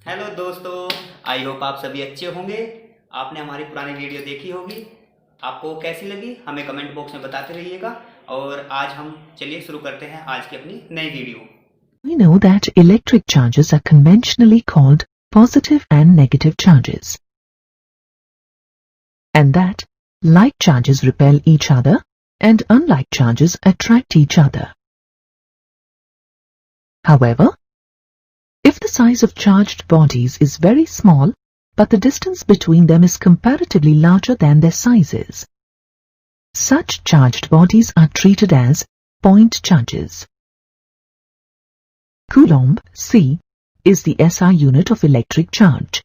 Hello दोस्तों, I hope आप सभी अच्छे होंगे। आपने हमारी पुरानी वीडियो देखी होगी, आपको कैसी लगी हमें कमेंट बॉक्स में बताते रहिएगा। और आज हम चलिए शुरू करते हैं आज की अपनी नई video. We know that electric charges are conventionally called positive and negative charges, and that like charges repel each other and unlike charges attract each other. However, if the size of charged bodies is very small, but the distance between them is comparatively larger than their sizes, such charged bodies are treated as point charges. Coulomb, C, is the SI unit of electric charge.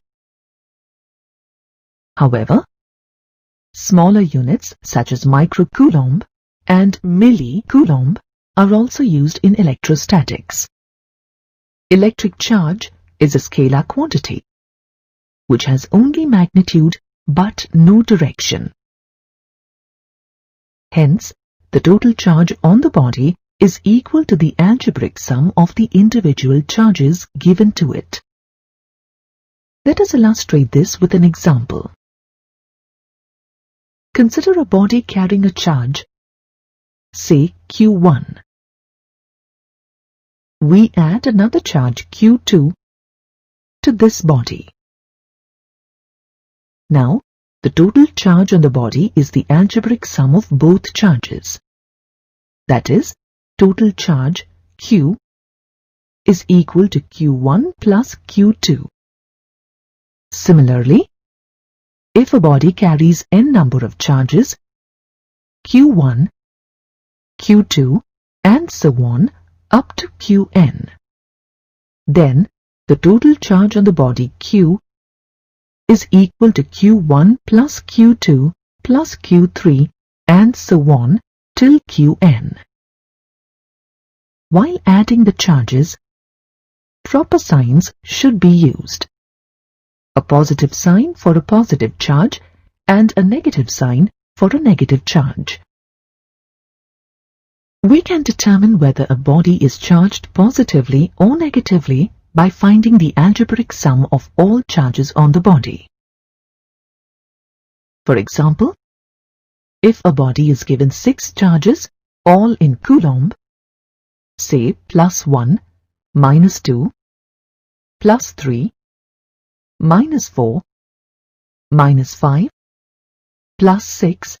However, smaller units such as microcoulomb and millicoulomb are also used in electrostatics. Electric charge is a scalar quantity, which has only magnitude but no direction. Hence, the total charge on the body is equal to the algebraic sum of the individual charges given to it. Let us illustrate this with an example. Consider a body carrying a charge, say Q1. We add another charge Q2 to this body. Now, the total charge on the body is the algebraic sum of both charges. That is, total charge Q is equal to Q1 plus Q2. Similarly, if a body carries n number of charges, Q1, Q2, and so on up to Qn, then the total charge on the body Q is equal to Q1 plus Q2 plus Q3 and so on till Qn. While adding the charges, proper signs should be used. A positive sign for a positive charge and a negative sign for a negative charge. We can determine whether a body is charged positively or negatively by finding the algebraic sum of all charges on the body. For example, if a body is given 6 charges, all in Coulomb, say +1, -2, +3, -4, -5, +6,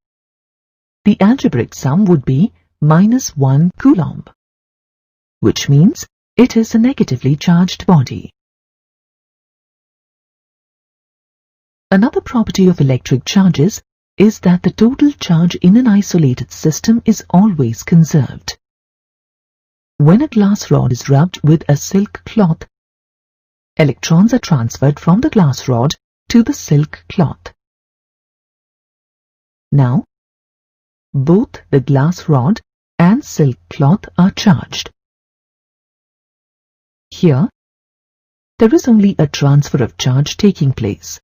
the algebraic sum would be -1 Coulomb, which means it is a negatively charged body. Another property of electric charges is that the total charge in an isolated system is always conserved. When a glass rod is rubbed with a silk cloth, electrons are transferred from the glass rod to the silk cloth. Now, both the glass rod and silk cloth are charged. Here, there is only a transfer of charge taking place.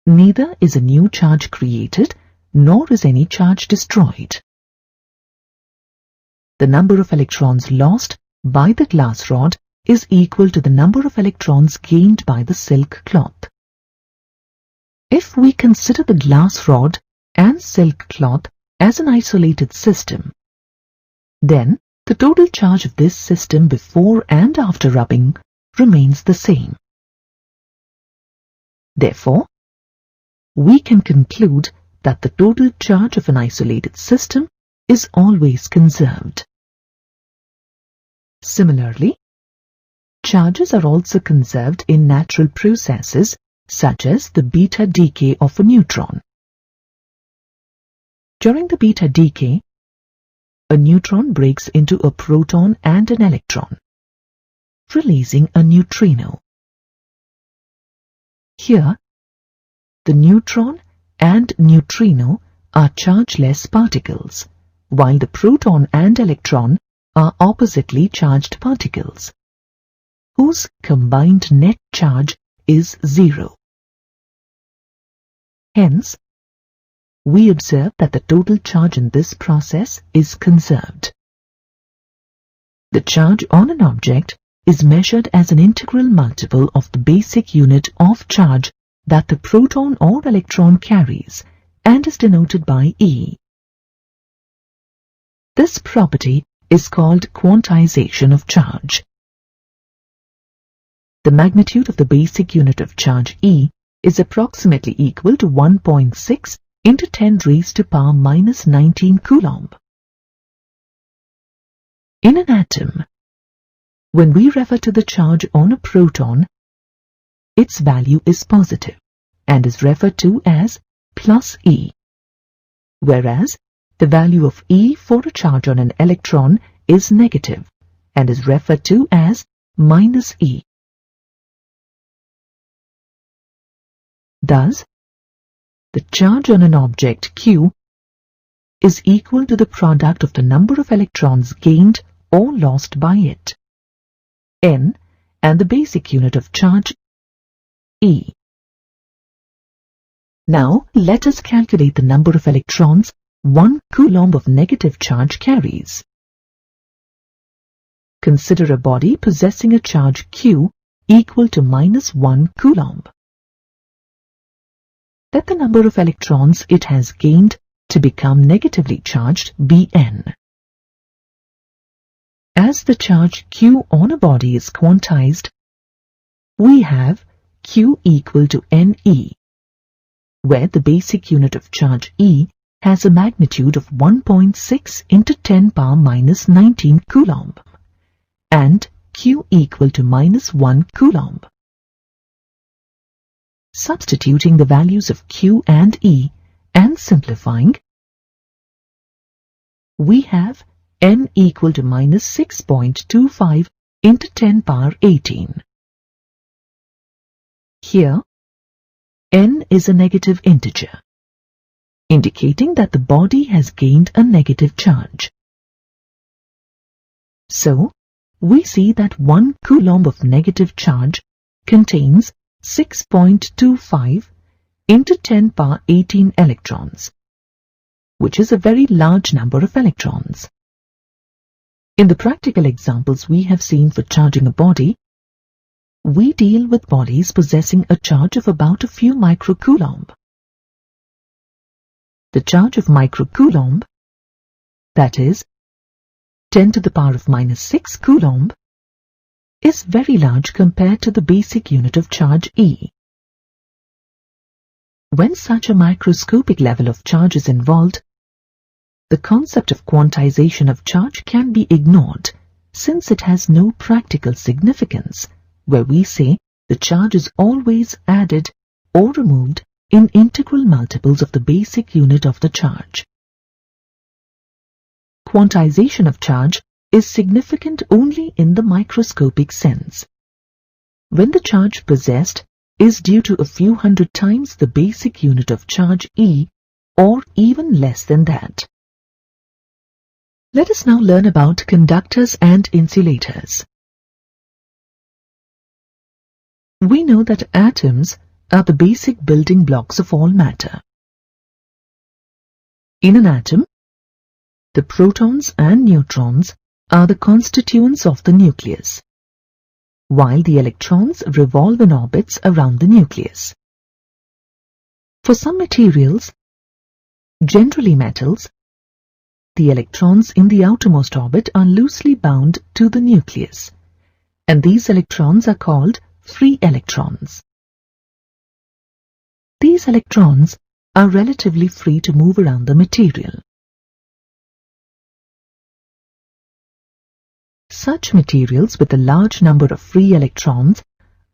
Neither is a new charge created, nor is any charge destroyed. The number of electrons lost by the glass rod is equal to the number of electrons gained by the silk cloth. If we consider the glass rod and silk cloth as an isolated system, then the total charge of this system before and after rubbing remains the same. Therefore, we can conclude that the total charge of an isolated system is always conserved. Similarly, charges are also conserved in natural processes such as the beta decay of a neutron. During the beta decay, a neutron breaks into a proton and an electron, releasing a neutrino. Here, the neutron and neutrino are chargeless particles, while the proton and electron are oppositely charged particles, whose combined net charge is 0. Hence, we observe that the total charge in this process is conserved. The charge on an object is measured as an integral multiple of the basic unit of charge that the proton or electron carries and is denoted by E. This property is called quantization of charge. The magnitude of the basic unit of charge E is approximately equal to 1.6 into 10 raised to power minus 19 coulomb. In an atom, when we refer to the charge on a proton, its value is positive and is referred to as plus E, whereas the value of E for a charge on an electron is negative and is referred to as minus E. Thus, the charge on an object Q is equal to the product of the number of electrons gained or lost by it, N, and the basic unit of charge, E. Now, let us calculate the number of electrons 1 coulomb of negative charge carries. Consider a body possessing a charge Q equal to minus 1 coulomb. Let the number of electrons it has gained to become negatively charged Bn. As the charge Q on a body is quantized, we have Q equal to Ne, where the basic unit of charge E has a magnitude of 1.6 into 10 power minus 19 coulomb, and Q equal to minus 1 coulomb. Substituting the values of Q and E and simplifying, we have N equal to minus 6.25 into 10 power 18. Here, N is a negative integer, indicating that the body has gained a negative charge. So, we see that 1 coulomb of negative charge contains 6.25 into 10 power 18 electrons, which is a very large number of electrons. In the practical examples we have seen for charging a body, we deal with bodies possessing a charge of about a few microcoulomb. The charge of microcoulomb, that is, 10 to the power of minus 6 coulomb, is very large compared to the basic unit of charge E. When such a microscopic level of charge is involved, the concept of quantization of charge can be ignored, since it has no practical significance, where we say the charge is always added or removed in integral multiples of the basic unit of the charge. Quantization of charge is significant only in the microscopic sense, when the charge possessed is due to a few hundred times the basic unit of charge E, or even less than that. Let us now learn about conductors and insulators. We know that atoms are the basic building blocks of all matter. In an atom, the protons and neutrons are the constituents of the nucleus, while the electrons revolve in orbits around the nucleus. For some materials, generally metals, the electrons in the outermost orbit are loosely bound to the nucleus, and these electrons are called free electrons. These electrons are relatively free to move around the material. Such materials with a large number of free electrons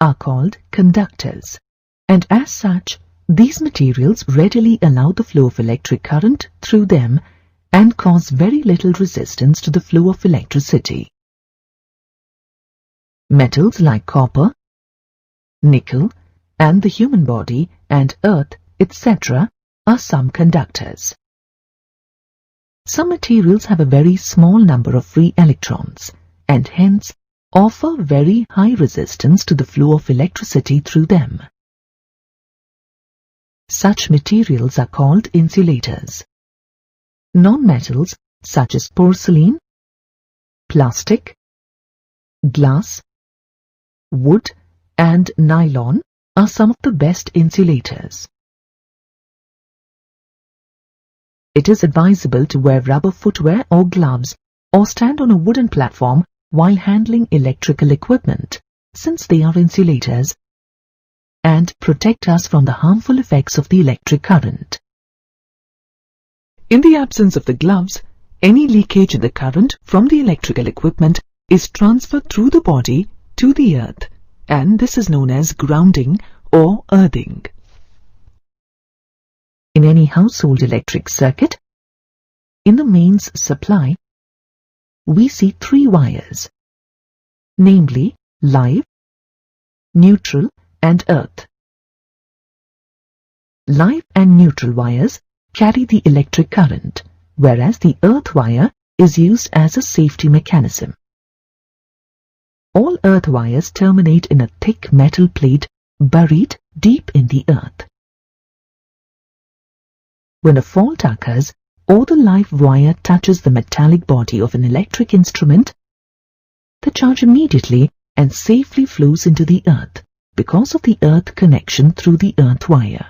are called conductors, and as such, these materials readily allow the flow of electric current through them and cause very little resistance to the flow of electricity. Metals like copper, nickel, and the human body and earth, etc., are some conductors. Some materials have a very small number of free electrons, and hence offer very high resistance to the flow of electricity through them. Such materials are called insulators. Non-metals such as porcelain, plastic, glass, wood, and nylon are some of the best insulators. It is advisable to wear rubber footwear or gloves or stand on a wooden platform while handling electrical equipment, since they are insulators and protect us from the harmful effects of the electric current. In the absence of the gloves, any leakage in the current from the electrical equipment is transferred through the body to the earth, and this is known as grounding or earthing. In any household electric circuit, in the mains supply, we see 3 wires, namely live, neutral, and earth. Live and neutral wires carry the electric current, whereas the earth wire is used as a safety mechanism. All earth wires terminate in a thick metal plate buried deep in the earth. When a fault occurs or the live wire touches the metallic body of an electric instrument, the charge immediately and safely flows into the earth because of the earth connection through the earth wire.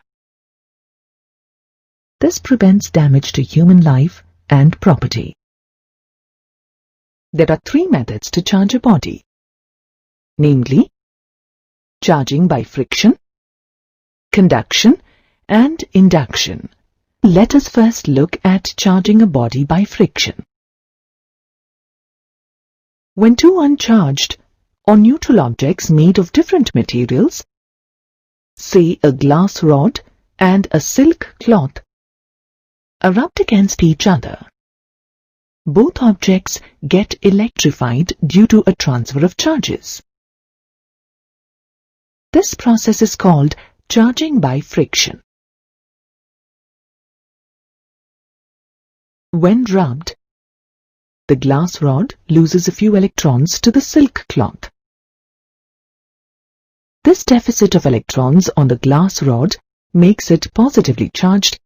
This prevents damage to human life and property. There are 3 methods to charge a body, namely charging by friction, conduction, and induction. Let us first look at charging a body by friction. When 2 uncharged or neutral objects made of different materials, say a glass rod and a silk cloth, are rubbed against each other, both objects get electrified due to a transfer of charges. This process is called charging by friction. When rubbed, the glass rod loses a few electrons to the silk cloth. This deficit of electrons on the glass rod makes it positively charged,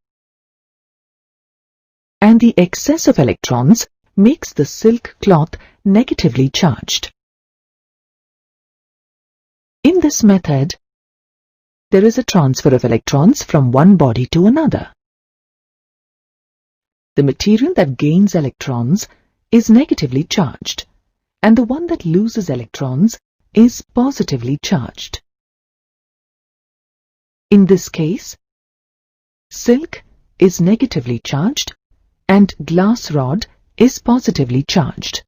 and the excess of electrons makes the silk cloth negatively charged. In this method, there is a transfer of electrons from one body to another. The material that gains electrons is negatively charged, and the one that loses electrons is positively charged. In this case, silk is negatively charged and glass rod is positively charged.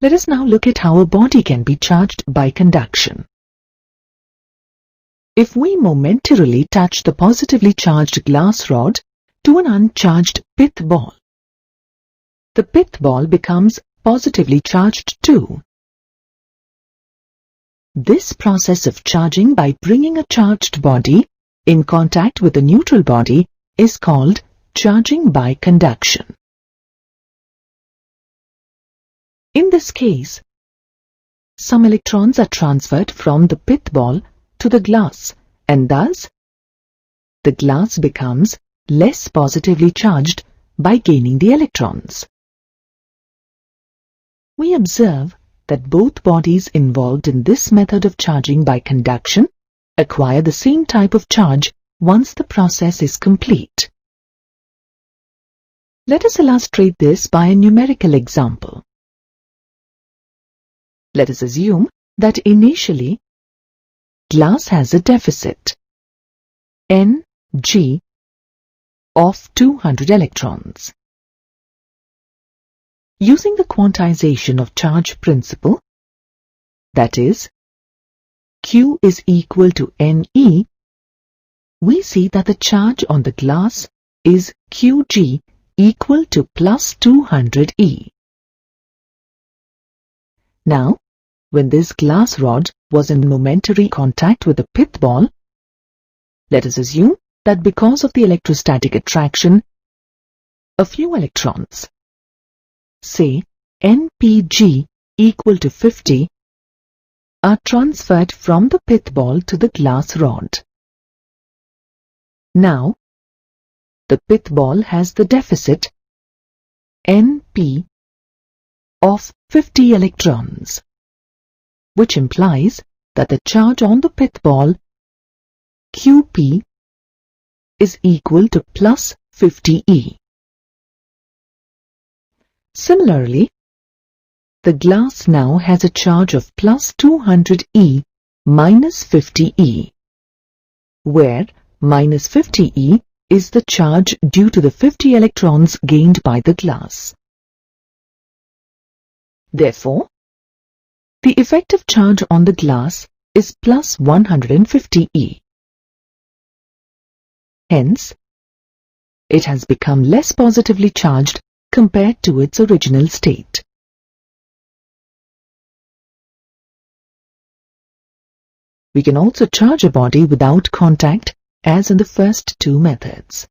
Let us now look at how a body can be charged by conduction. If we momentarily touch the positively charged glass rod to an uncharged pith ball, the pith ball becomes positively charged too. This process of charging by bringing a charged body in contact with a neutral body is called charging by conduction. In this case, some electrons are transferred from the pith ball to the glass, and thus the glass becomes less positively charged by gaining the electrons. We observe that both bodies involved in this method of charging by conduction acquire the same type of charge once the process is complete. Let us illustrate this by a numerical example. Let us assume that initially glass has a deficit Ng of 200 electrons. Using the quantization of charge principle, that is, Q is equal to Ne, we see that the charge on the glass is Qg equal to plus 200 E. Now, when this glass rod was in momentary contact with the pith ball, let us assume that because of the electrostatic attraction, a few electrons, say Npg equal to 50, are transferred from the pith ball to the glass rod. Now, the pith ball has the deficit Np of 50 electrons. which implies that the charge on the pith ball QP is equal to plus 50 E. Similarly, the glass now has a charge of plus 200 E minus 50 E, where minus 50 E is the charge due to the 50 electrons gained by the glass. Therefore, the effective charge on the glass is plus 150 E. Hence, it has become less positively charged compared to its original state. We can also charge a body without contact, as in the first two methods.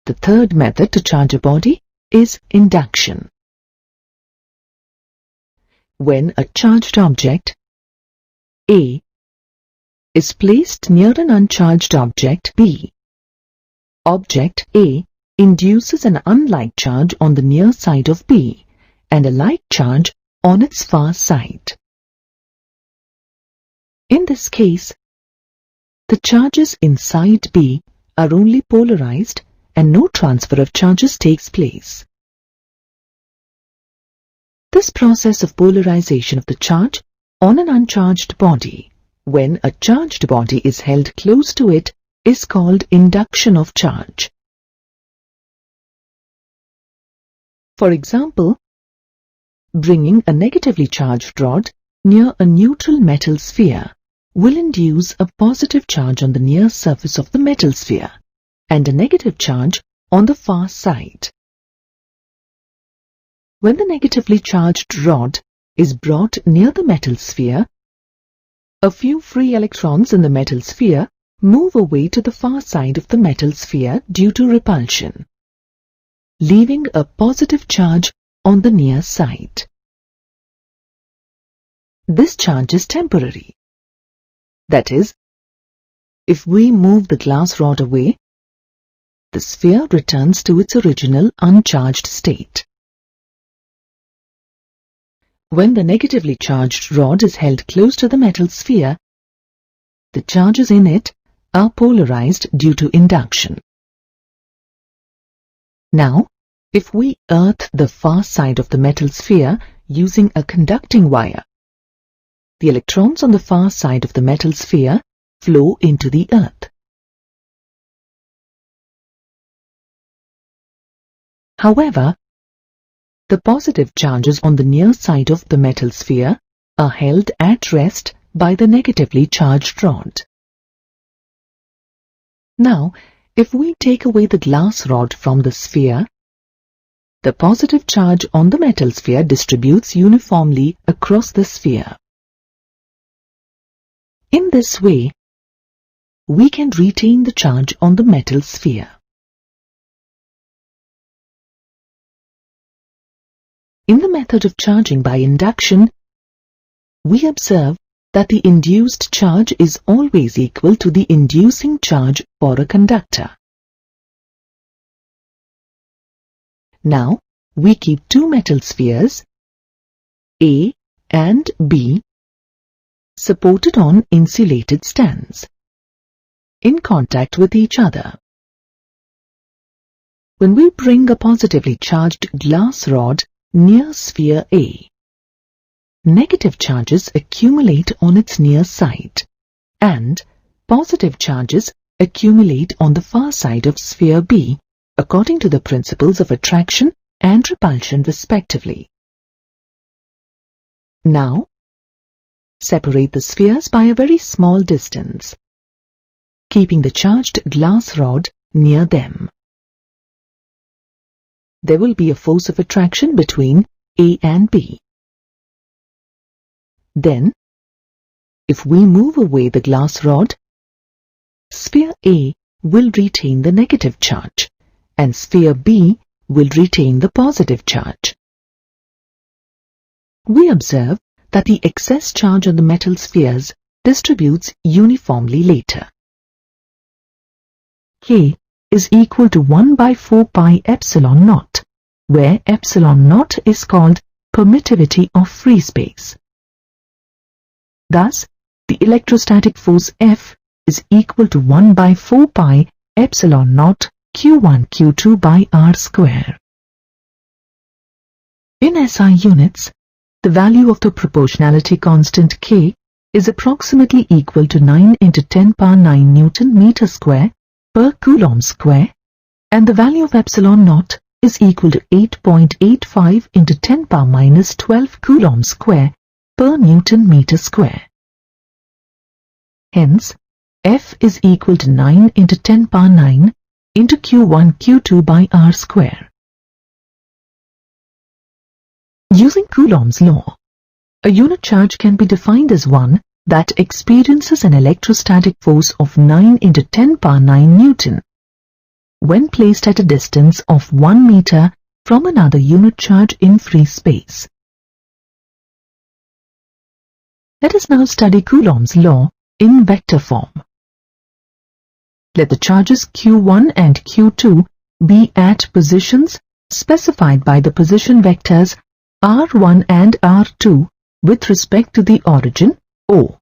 The third method to charge a body is induction. When a charged object, A, is placed near an uncharged object, B, object A induces an unlike charge on the near side of B and a like charge on its far side. In this case, the charges inside B are only polarized and no transfer of charges takes place. This process of polarization of the charge on an uncharged body, when a charged body is held close to it, is called induction of charge. For example, bringing a negatively charged rod near a neutral metal sphere will induce a positive charge on the near surface of the metal sphere and a negative charge on the far side. When the negatively charged rod is brought near the metal sphere, a few free electrons in the metal sphere move away to the far side of the metal sphere due to repulsion, leaving a positive charge on the near side. This charge is temporary. That is, if we move the glass rod away, the sphere returns to its original uncharged state. When the negatively charged rod is held close to the metal sphere, the charges in it are polarized due to induction. Now, if we earth the far side of the metal sphere using a conducting wire, the electrons on the far side of the metal sphere flow into the earth. However, the positive charges on the near side of the metal sphere are held at rest by the negatively charged rod. Now, if we take away the glass rod from the sphere, the positive charge on the metal sphere distributes uniformly across the sphere. In this way, we can retain the charge on the metal sphere. In the method of charging by induction, we observe that the induced charge is always equal to the inducing charge for a conductor. Now, we keep two metal spheres, A and B, supported on insulated stands, in contact with each other. When we bring a positively charged glass rod near sphere A, negative charges accumulate on its near side, and positive charges accumulate on the far side of sphere B, according to the principles of attraction and repulsion respectively. Now, separate the spheres by a very small distance, keeping the charged glass rod near them. There will be a force of attraction between A and B. Then, if we move away the glass rod, sphere A will retain the negative charge, and sphere B will retain the positive charge. We observe that the excess charge on the metal spheres distributes uniformly later. K is equal to 1 by 4 pi epsilon naught, where epsilon naught is called permittivity of free space. Thus, the electrostatic force F is equal to 1 by 4 pi epsilon naught Q1 Q2 by R square. In SI units, the value of the proportionality constant K is approximately equal to 9 into 10 power 9 Newton meter square per Coulomb square, and the value of epsilon naught is equal to 8.85 into 10 power minus 12 Coulomb square per Newton meter square. Hence, F is equal to 9 into 10 power 9 into Q1 Q2 by R square. Using Coulomb's law, a unit charge can be defined as one that experiences an electrostatic force of 9 into 10 power 9 Newton when placed at a distance of 1 meter from another unit charge in free space. Let us now study Coulomb's law in vector form. Let the charges Q1 and Q2 be at positions specified by the position vectors R1 and R2 with respect to the origin O.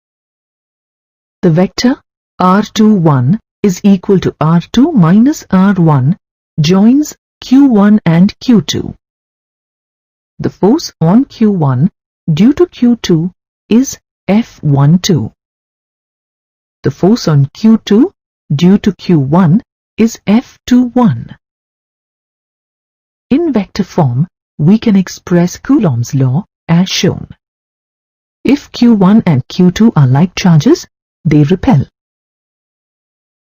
The vector R21 is equal to R2 minus R1 joins Q1 and Q2. The force on Q1 due to Q2 is F12. The force on Q2 due to Q1 is F21. In vector form, we can express Coulomb's law as shown. If Q1 and Q2 are like charges, they repel.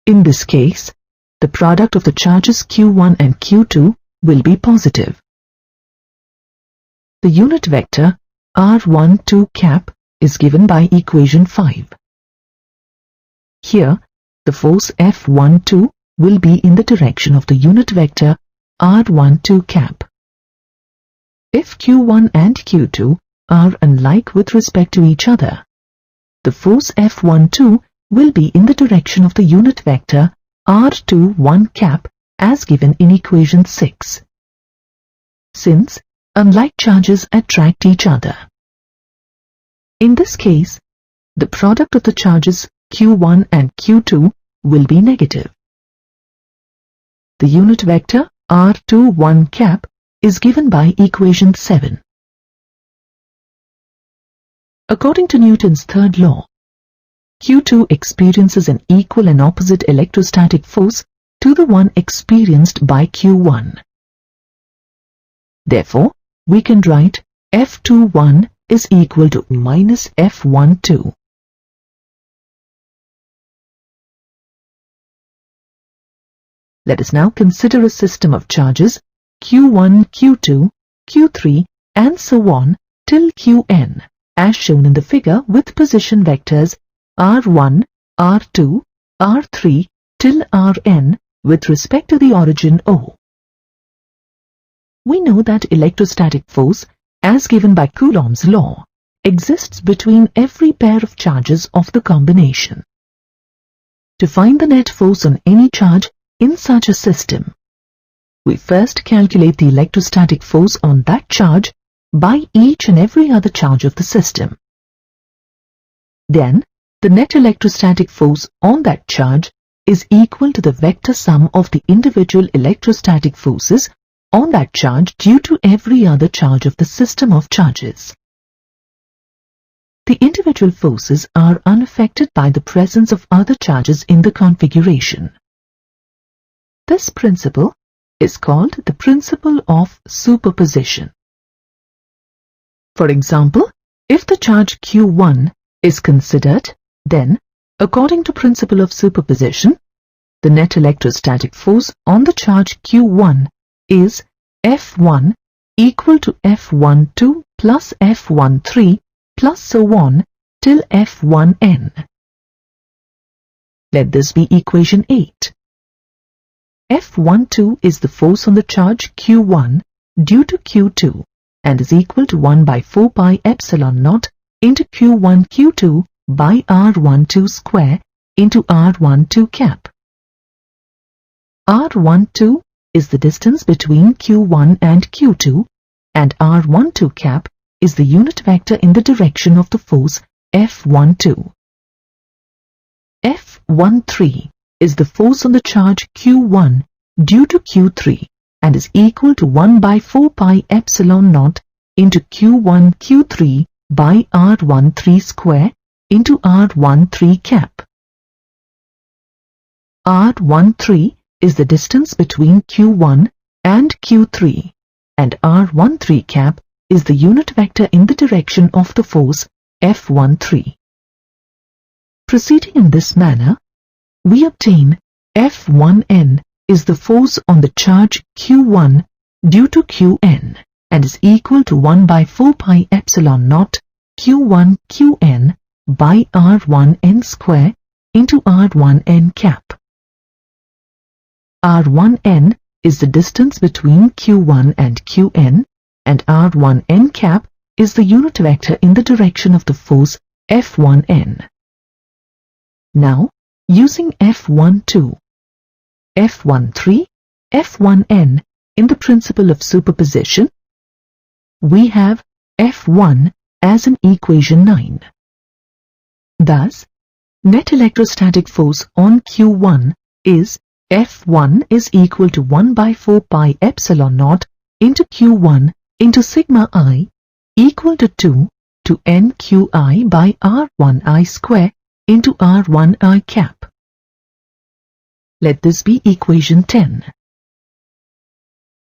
In this case, the product of the charges Q1 and Q2 will be positive. The unit vector R12 cap is given by equation 5. Here, the force F12 will be in the direction of the unit vector R12 cap. If Q1 and Q2 are unlike with respect to each other, the force F12 will be in the direction of the unit vector R21 cap as given in equation 6. Since unlike charges attract each other. In this case, the product of the charges Q1 and Q2 will be negative. The unit vector R21 cap is given by equation 7. According to Newton's third law, Q2 experiences an equal and opposite electrostatic force to the one experienced by Q1. Therefore, we can write F21 is equal to minus F12. Let us now consider a system of charges Q1, Q2, Q3 and so on till Qn as shown in the figure with position vectors R1, R2, R3 till Rn with respect to the origin O. We know that electrostatic force as given by Coulomb's law exists between every pair of charges of the combination. To find the net force on any charge in such a system, we first calculate the electrostatic force on that charge by each and every other charge of the system. Then, the net electrostatic force on that charge is equal to the vector sum of the individual electrostatic forces on that charge due to every other charge of the system of charges. The individual forces are unaffected by the presence of other charges in the configuration. This principle is called the principle of superposition. For example, if the charge Q1 is considered, then, according to principle of superposition, the net electrostatic force on the charge Q1 is F1 equal to F12 plus F13 plus so on till F1n. Let this be equation 8. F12 is the force on the charge Q1 due to Q2 and is equal to 1 by 4 pi epsilon naught into Q1 Q2 by R12 square into R12 cap. R12 is the distance between Q1 and Q2 and R12 cap is the unit vector in the direction of the force F12. F13 is the force on the charge Q1 due to Q3 and is equal to 1 by 4 pi epsilon naught into Q1 Q3 by R13 square into R13 cap. R13 is the distance between Q1 and Q3, and R13 cap is the unit vector in the direction of the force F13. Proceeding in this manner, we obtain F1n is the force on the charge Q1 due to Qn and is equal to 1 by 4 pi epsilon naught Q1 Qn by R1n square into R1n cap. R1n is the distance between Q1 and Qn, and R1n cap is the unit vector in the direction of the force F1n. Now, using F12, F13, F1n in the principle of superposition, we have F1 as in equation 9. Thus, net electrostatic force on Q1 is F1 is equal to 1 by 4 pi epsilon naught into Q1 into sigma I equal to 2 to nqi by R1I square into R1I cap. Let this be equation 10.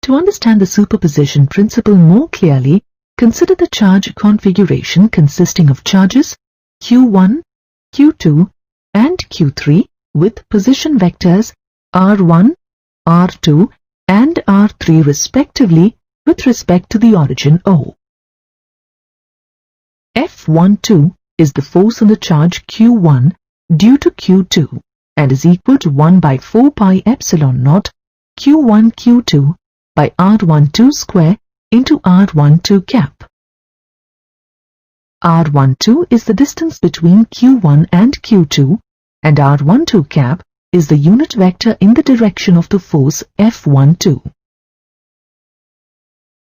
To understand the superposition principle more clearly, consider the charge configuration consisting of charges Q1, Q2 and Q3 with position vectors R1, R2 and R3 respectively with respect to the origin O. F12 is the force on the charge Q1 due to Q2 and is equal to 1 by 4 pi epsilon naught Q1 Q2 by R12 square into R12 cap. R12 is the distance between Q1 and Q2, and R12 cap is the unit vector in the direction of the force F12.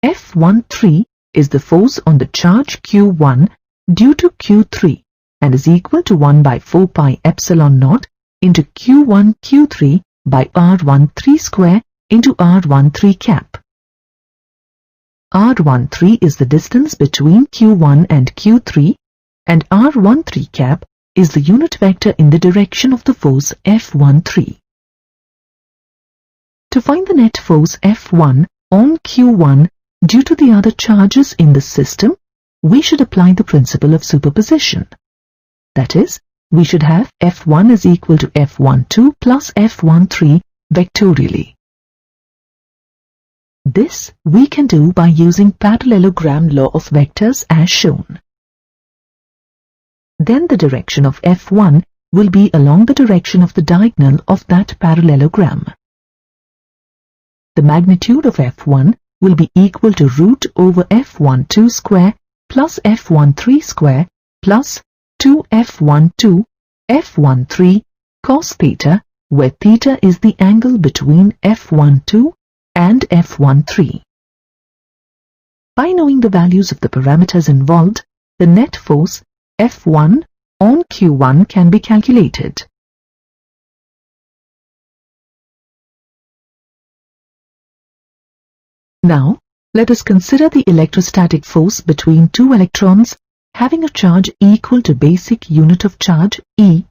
F13 is the force on the charge Q1 due to Q3 and is equal to 1 by 4 pi epsilon naught into Q1 Q3 by R13 square into R13 cap. R13 is the distance between Q1 and Q3, and R13 cap is the unit vector in the direction of the force F13. To find the net force F1 on Q1 due to the other charges in the system, we should apply the principle of superposition. That is, we should have F1 is equal to F12 plus F13 vectorially. This we can do by using parallelogram law of vectors as shown. Then the direction of F1 will be along the direction of the diagonal of that parallelogram. The magnitude of F1 will be equal to root over F12 square plus F13 square plus 2F12 F13 cos theta, where theta is the angle between F12 and F13. By knowing the values of the parameters involved, the net force F1 on Q1 can be calculated. Now, let us consider the electrostatic force between two electrons having a charge equal to basic unit of charge E,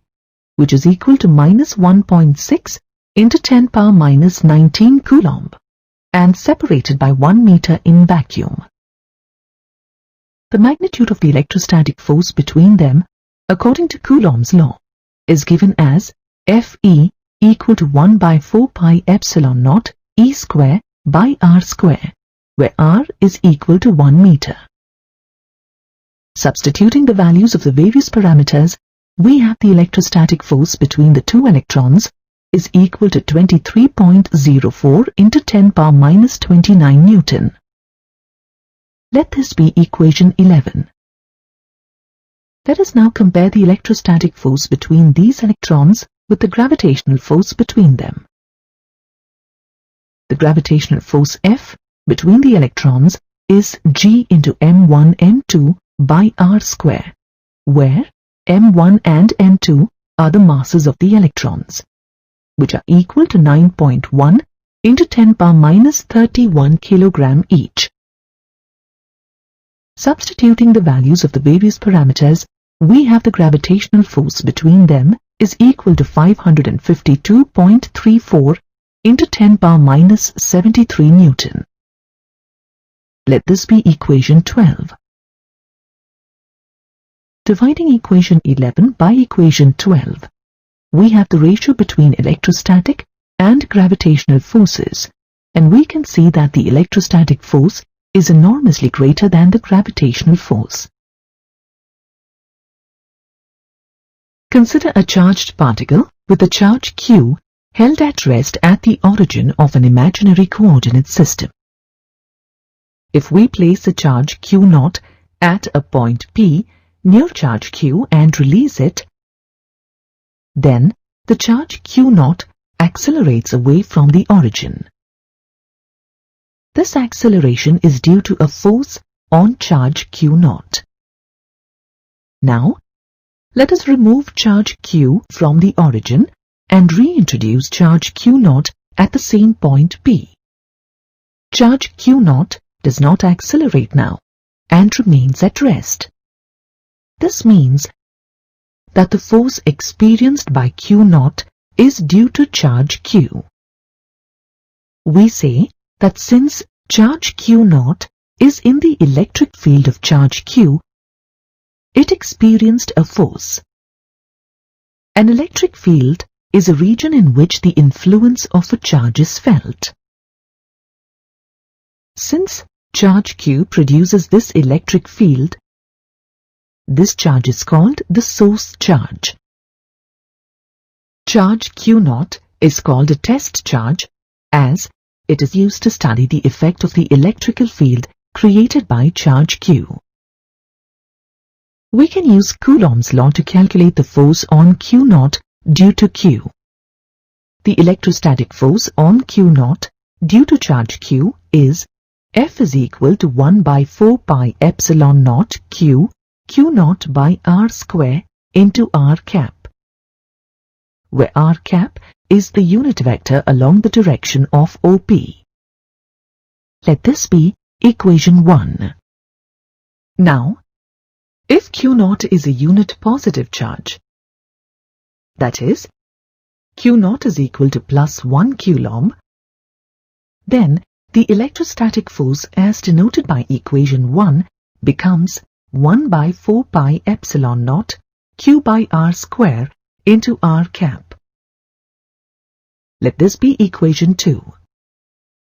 which is equal to minus 1.6 into 10 power minus 19 coulomb, and separated by 1 meter in vacuum. The magnitude of the electrostatic force between them, according to Coulomb's law, is given as Fe equal to 1 by 4 pi epsilon naught E square by R square, where R is equal to 1 meter. Substituting the values of the various parameters, we have the electrostatic force between the two electrons is equal to 23.04 into 10 power minus 29 Newton. Let this be equation 11. Let us now compare the electrostatic force between these electrons with the gravitational force between them. The gravitational force F between the electrons is G into M1 M2 by R square, where M1 and M2 are the masses of the electrons, which are equal to 9.1 into 10 power minus 31 kilogram each. Substituting the values of the various parameters, we have the gravitational force between them is equal to 552.34 into 10 power minus 73 Newton. Let this be equation 12. Dividing equation 11 by equation 12, we have the ratio between electrostatic and gravitational forces, and we can see that the electrostatic force is enormously greater than the gravitational force. Consider a charged particle with a charge q held at rest at the origin of an imaginary coordinate system. If we place the charge q0 at a point P near charge q and release it, then the charge q0 accelerates away from the origin. This acceleration is due to a force on charge q0. Now, let us remove charge q from the origin and reintroduce charge q0 at the same point P. Charge q0 does not accelerate now and remains at rest. This means that the force experienced by q0 is due to charge q. We say that since charge q0 is in the electric field of charge q, it experienced a force. An electric field is a region in which the influence of a charge is felt. Since charge q produces this electric field, this charge is called the source charge. Charge q0 is called a test charge as it is used to study the effect of the electrical field created by charge q. We can use Coulomb's law to calculate the force on q0 due to q. The electrostatic force on q0 due to charge q is F is equal to 1 by 4 pi epsilon naught q q0 by r square into r cap, where r cap is the unit vector along the direction of OP. Let this be equation 1. Now, if q0 is a unit positive charge, that is, q0 is equal to plus 1 coulomb, then the electrostatic force as denoted by equation 1 becomes 1 by 4 pi epsilon naught q by r square into r cap. Let this be equation 2.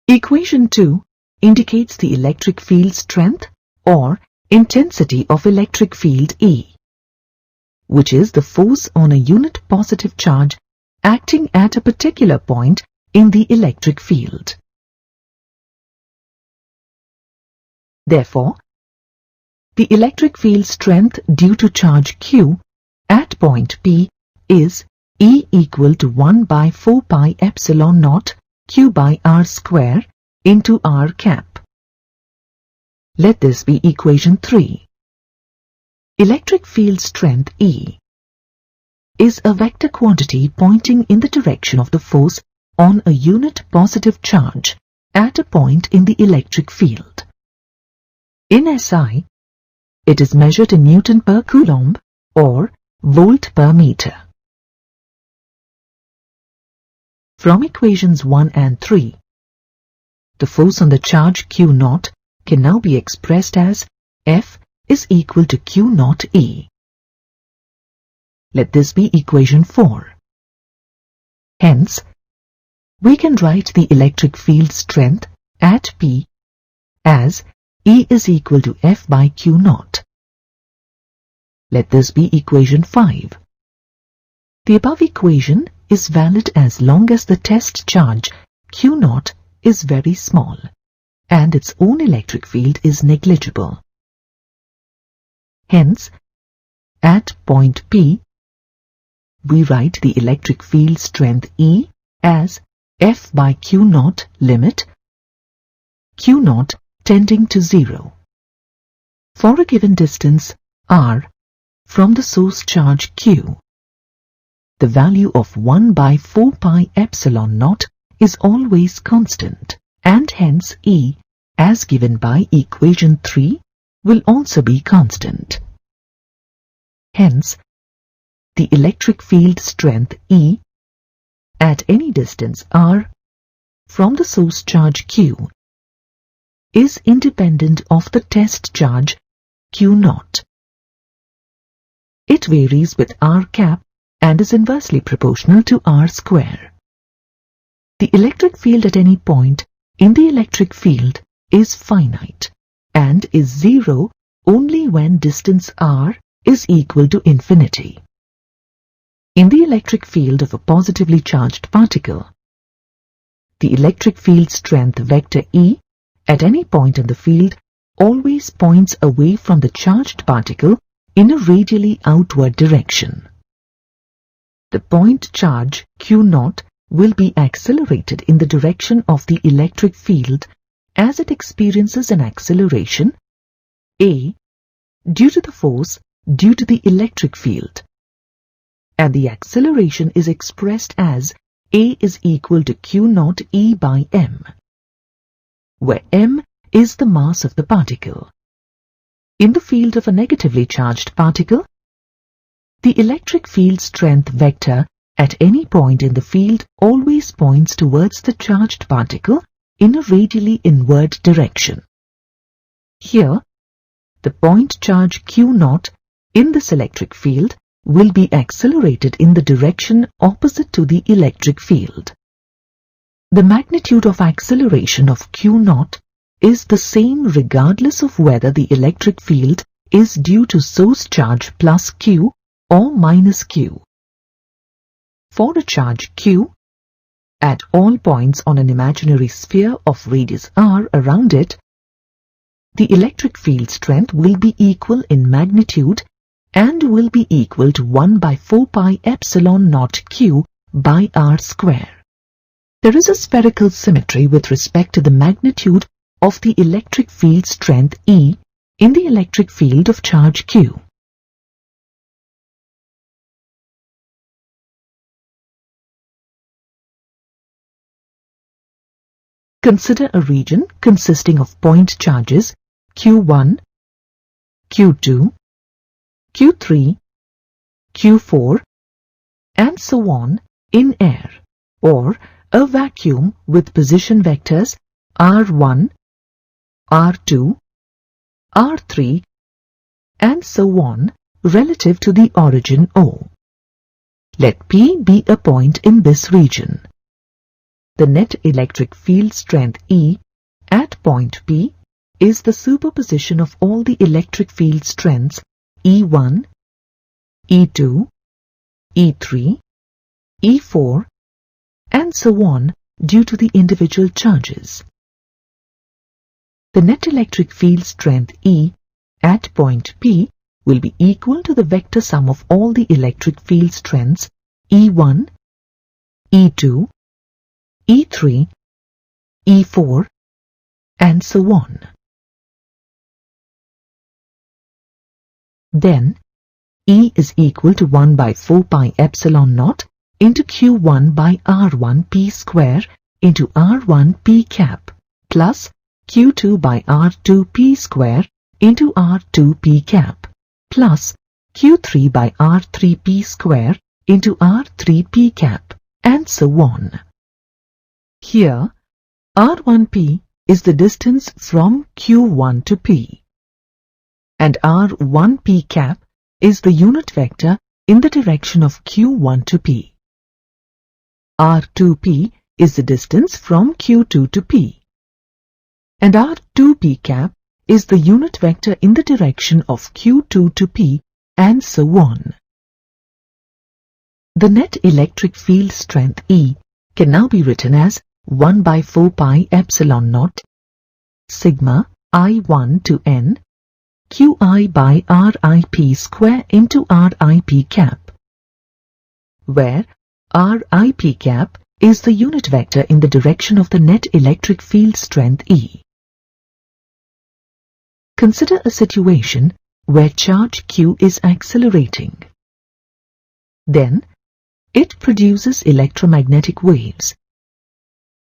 Equation 2 indicates the electric field strength or intensity of electric field E, which is the force on a unit positive charge acting at a particular point in the electric field. Therefore, the electric field strength due to charge q at point P is E equal to 1 by 4 pi epsilon naught q by r square into r cap. Let this be equation 3. Electric field strength E is a vector quantity pointing in the direction of the force on a unit positive charge at a point in the electric field. In SI, it is measured in Newton per Coulomb or volt per meter. From equations 1 and 3, the force on the charge q0 can now be expressed as F is equal to q0 E. Let this be equation 4. Hence, we can write the electric field strength at P as E is equal to F by q0. Let this be equation 5. The above equation is valid as long as the test charge q0 is very small and its own electric field is negligible. Hence, at point P, we write the electric field strength E as F by q0 limit q0 tending to 0. For a given distance r from the source charge q, the value of 1 by 4 pi epsilon naught is always constant, and hence E, as given by equation 3, will also be constant. Hence, the electric field strength E at any distance r from the source charge q is independent of the test charge q naught. It varies with r cap and is inversely proportional to r square. The electric field at any point in the electric field is finite and is 0 only when distance r is equal to infinity. In the electric field of a positively charged particle, the electric field strength vector E at any point in the field always points away from the charged particle in a radially outward direction. The point charge q naught will be accelerated in the direction of the electric field as it experiences an acceleration A due to the force due to the electric field, and the acceleration is expressed as A is equal to q naught E by m, where m is the mass of the particle. In the field of a negatively charged particle, the electric field strength vector at any point in the field always points towards the charged particle in a radially inward direction. Here, the point charge q naught in this electric field will be accelerated in the direction opposite to the electric field. The magnitude of acceleration of q naught is the same regardless of whether the electric field is due to source charge plus q or minus q. For a charge q, at all points on an imaginary sphere of radius r around it, the electric field strength will be equal in magnitude and will be equal to 1 by 4 pi epsilon naught q by r square. There is a spherical symmetry with respect to the magnitude of the electric field strength E in the electric field of charge q. Consider a region consisting of point charges q1, q2, q3, q4, and so on in air, or a vacuum with position vectors r1, r2, r3, and so on relative to the origin O. Let P be a point in this region. The net electric field strength E at point P is the superposition of all the electric field strengths E1, E2, E3, E4, and so on due to the individual charges. The net electric field strength E at point P will be equal to the vector sum of all the electric field strengths E1, E2, E3, E4, and so on. Then, E is equal to 1 by 4 pi epsilon naught into Q1 by R1 P square into R1 P cap plus Q2 by R2 P square into R2 P cap plus Q3 by R3 P square into R3 P cap, and so on. Here, R1P is the distance from Q1 to P, and R1P cap is the unit vector in the direction of Q1 to P. R2P is the distance from Q2 to P, and R2P cap is the unit vector in the direction of Q2 to P, and so on. The net electric field strength E can now be written as 1 by 4 pi epsilon naught sigma I1 to n Qi by RIP square into RIP cap, where RIP cap is the unit vector in the direction of the net electric field strength E. Consider a situation where charge Q is accelerating. Then, it produces electromagnetic waves,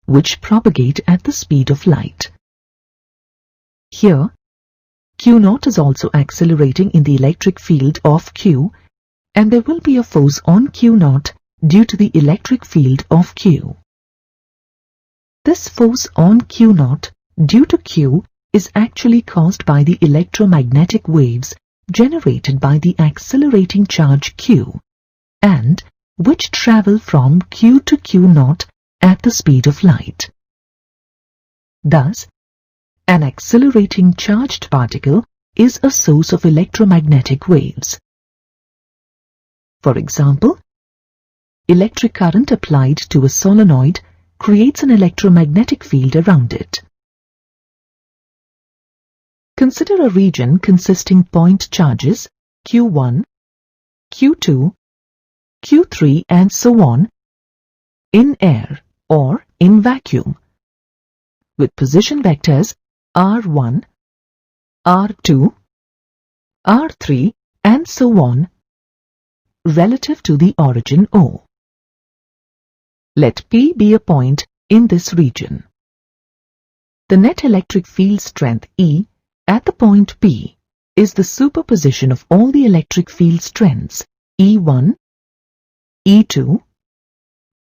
which propagate at the speed of light. Here, Q0 is also accelerating in the electric field of Q, and there will be a force on Q0 due to the electric field of Q. This force on Q0 due to Q is actually caused by the electromagnetic waves generated by the accelerating charge Q, and which travel from Q to Q0 at the speed of light. Thus, an accelerating charged particle is a source of electromagnetic waves. For example, electric current applied to a solenoid creates an electromagnetic field around it. Consider a region consisting point charges Q1, Q2, Q3 and so on in air or in vacuum, with position vectors R1, R2, R3 and so on relative to the origin O. Let P be a point in this region. The net electric field strength E at the point P is the superposition of all the electric field strengths E1, E2,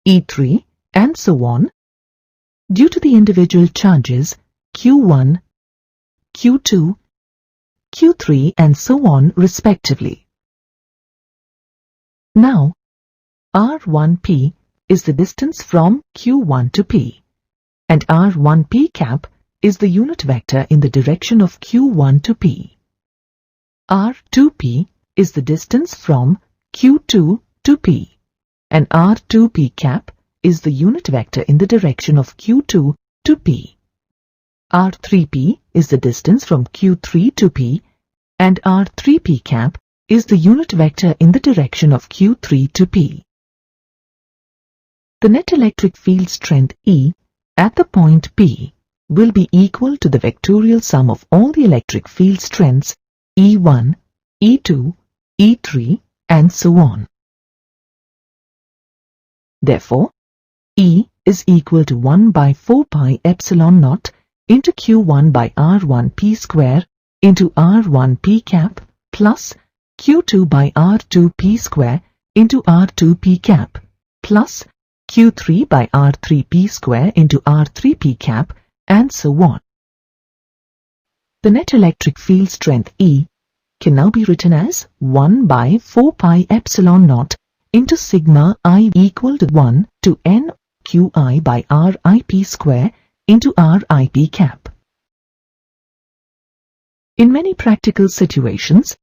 E3 and so on due to the individual charges Q1, Q2, Q3 and so on respectively. Now, R1P is the distance from Q1 to P, and R1P cap is the unit vector in the direction of Q1 to P. R2P is the distance from Q2 to P, and R2P cap is the unit vector in the direction of Q2 to P. R3P is the distance from Q3 to P, and R3P cap is the unit vector in the direction of Q3 to P. The net electric field strength E at the point P will be equal to the vectorial sum of all the electric field strengths E1, E2, E3 and so on. Therefore, E is equal to 1 by 4 pi epsilon naught into Q1 by R1P square into R1P cap plus Q2 by R2P square into R2P cap plus Q3 by R3P square into R3P cap and so on. The net electric field strength E can now be written as 1 by 4 pi epsilon naught into sigma I equal to 1 to n Qi by RIP square into RIP cap. In many practical situations,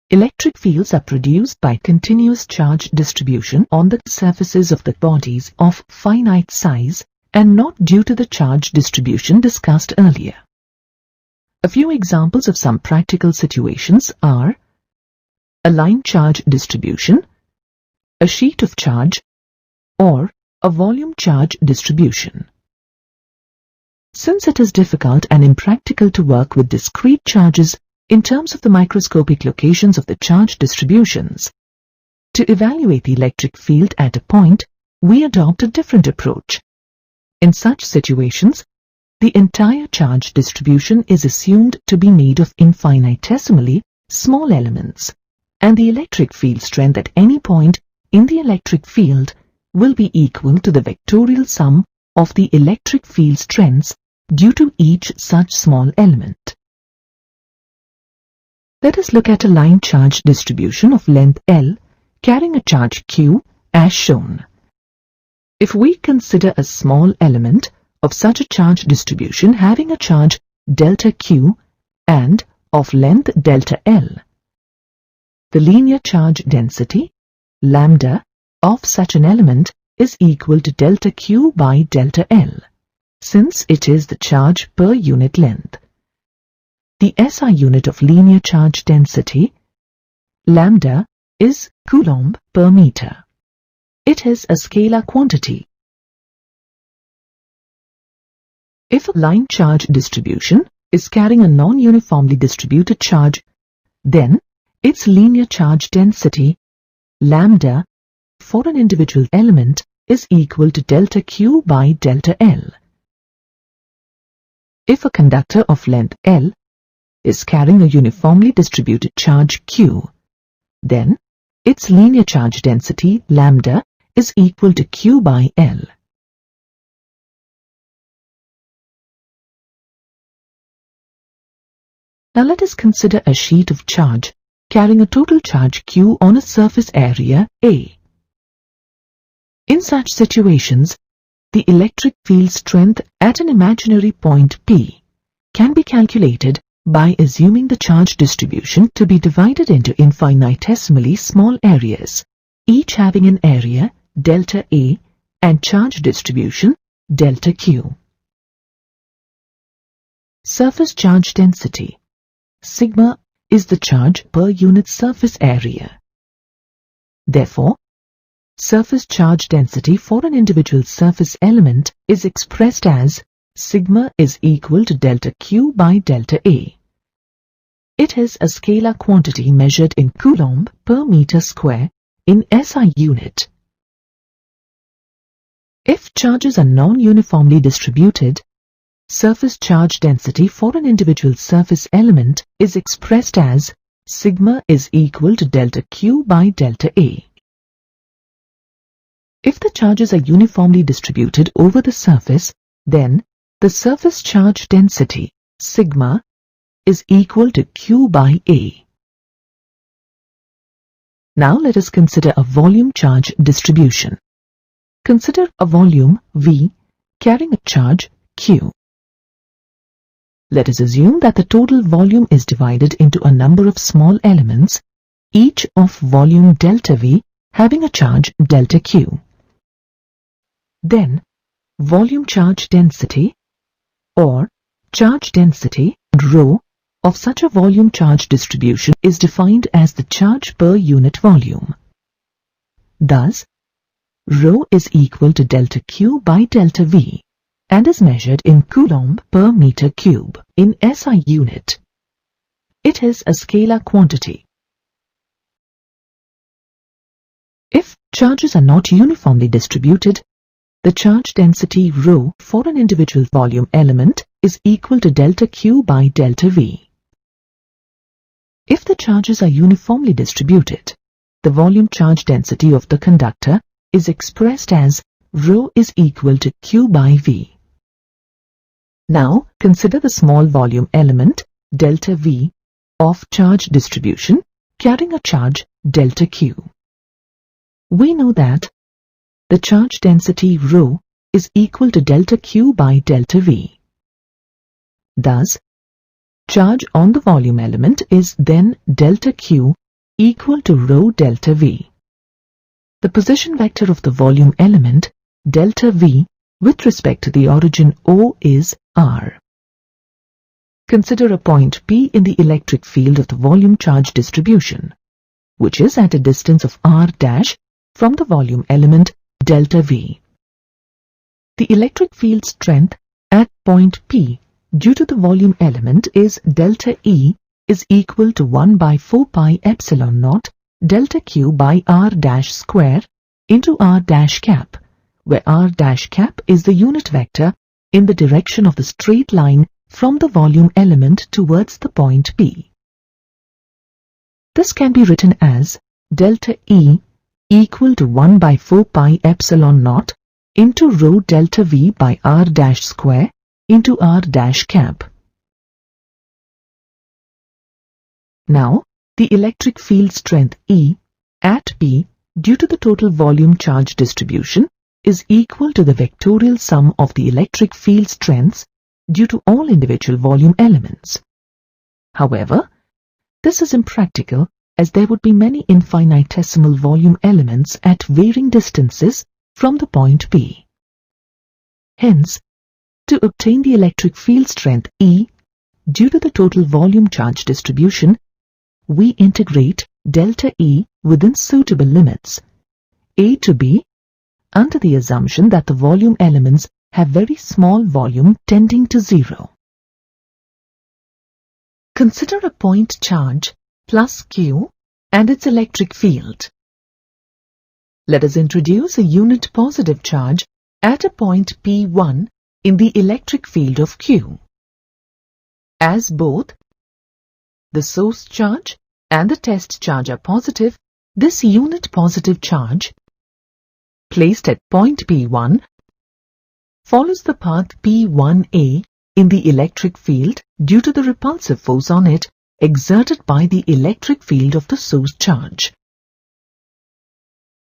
electric fields are produced by continuous charge distribution on the surfaces of the bodies of finite size and not due to the charge distribution discussed earlier. A few examples of some practical situations are a line charge distribution, a sheet of charge, or a volume charge distribution. Since it is difficult and impractical to work with discrete charges in terms of the microscopic locations of the charge distributions, to evaluate the electric field at a point, we adopt a different approach. In such situations, the entire charge distribution is assumed to be made of infinitesimally small elements, and the electric field strength at any point in the electric field will be equal to the vectorial sum of the electric field strengths due to each such small element. Let us look at a line charge distribution of length L carrying a charge Q as shown. If we consider a small element of such a charge distribution having a charge delta Q and of length delta L, the linear charge density lambda of such an element is equal to delta Q by delta L, since it is the charge per unit length. The SI unit of linear charge density, lambda, is coulomb per meter. It is a scalar quantity. If a line charge distribution is carrying a non-uniformly distributed charge, then its linear charge density, lambda, for an individual element is equal to delta Q by delta L. If a conductor of length L is carrying a uniformly distributed charge Q, then its linear charge density, lambda, is equal to Q by L. Now let us consider a sheet of charge carrying a total charge Q on a surface area A. In such situations, the electric field strength at an imaginary point P can be calculated by assuming the charge distribution to be divided into infinitesimally small areas, each having an area delta A and charge distribution delta Q. Surface charge density, sigma, is the charge per unit surface area. Therefore, surface charge density for an individual surface element is expressed as sigma is equal to delta Q by delta A. It is a scalar quantity measured in coulomb per meter square in SI unit. If charges are non-uniformly distributed, surface charge density for an individual surface element is expressed as sigma is equal to delta Q by delta A. If the charges are uniformly distributed over the surface, then the surface charge density, sigma, is equal to Q by A. Now let us consider a volume charge distribution. Consider a volume V carrying a charge Q. Let us assume that the total volume is divided into a number of small elements, each of volume delta V having a charge delta Q. Then, volume charge density or charge density rho of such a volume charge distribution is defined as the charge per unit volume. Thus, rho is equal to delta Q by delta V and is measured in coulomb per meter cube in SI unit. It is a scalar quantity. If charges are not uniformly distributed, the charge density rho for an individual volume element is equal to delta Q by delta V. If the charges are uniformly distributed, the volume charge density of the conductor is expressed as rho is equal to Q by V. Now consider the small volume element delta V of charge distribution carrying a charge delta Q. We know that the charge density rho is equal to delta Q by delta V. Thus, charge on the volume element is then delta Q equal to rho delta V. The position vector of the volume element delta V with respect to the origin O is R. Consider a point P in the electric field of the volume charge distribution, which is at a distance of R' from the volume element delta V. The electric field strength at point P due to the volume element is delta E is equal to 1 by 4 pi epsilon naught delta Q by R' square into R' cap, where R' cap is the unit vector in the direction of the straight line from the volume element towards the point P. This can be written as delta E equal to 1 by 4 pi epsilon naught into rho delta V by R' square into R' cap. Now, the electric field strength E at P due to the total volume charge distribution is equal to the vectorial sum of the electric field strengths due to all individual volume elements. However, this is impractical as there would be many infinitesimal volume elements at varying distances from the point P. Hence, to obtain the electric field strength E due to the total volume charge distribution, we integrate delta E within suitable limits, A to B, under the assumption that the volume elements have very small volume tending to 0. consider a point charge plus Q and its electric field. Let us introduce a unit positive charge at a point P1 in the electric field of Q. As both the source charge and the test charge are positive, this unit positive charge, placed at point P1, follows the path P1A in the electric field due to the repulsive force on it exerted by the electric field of the source charge.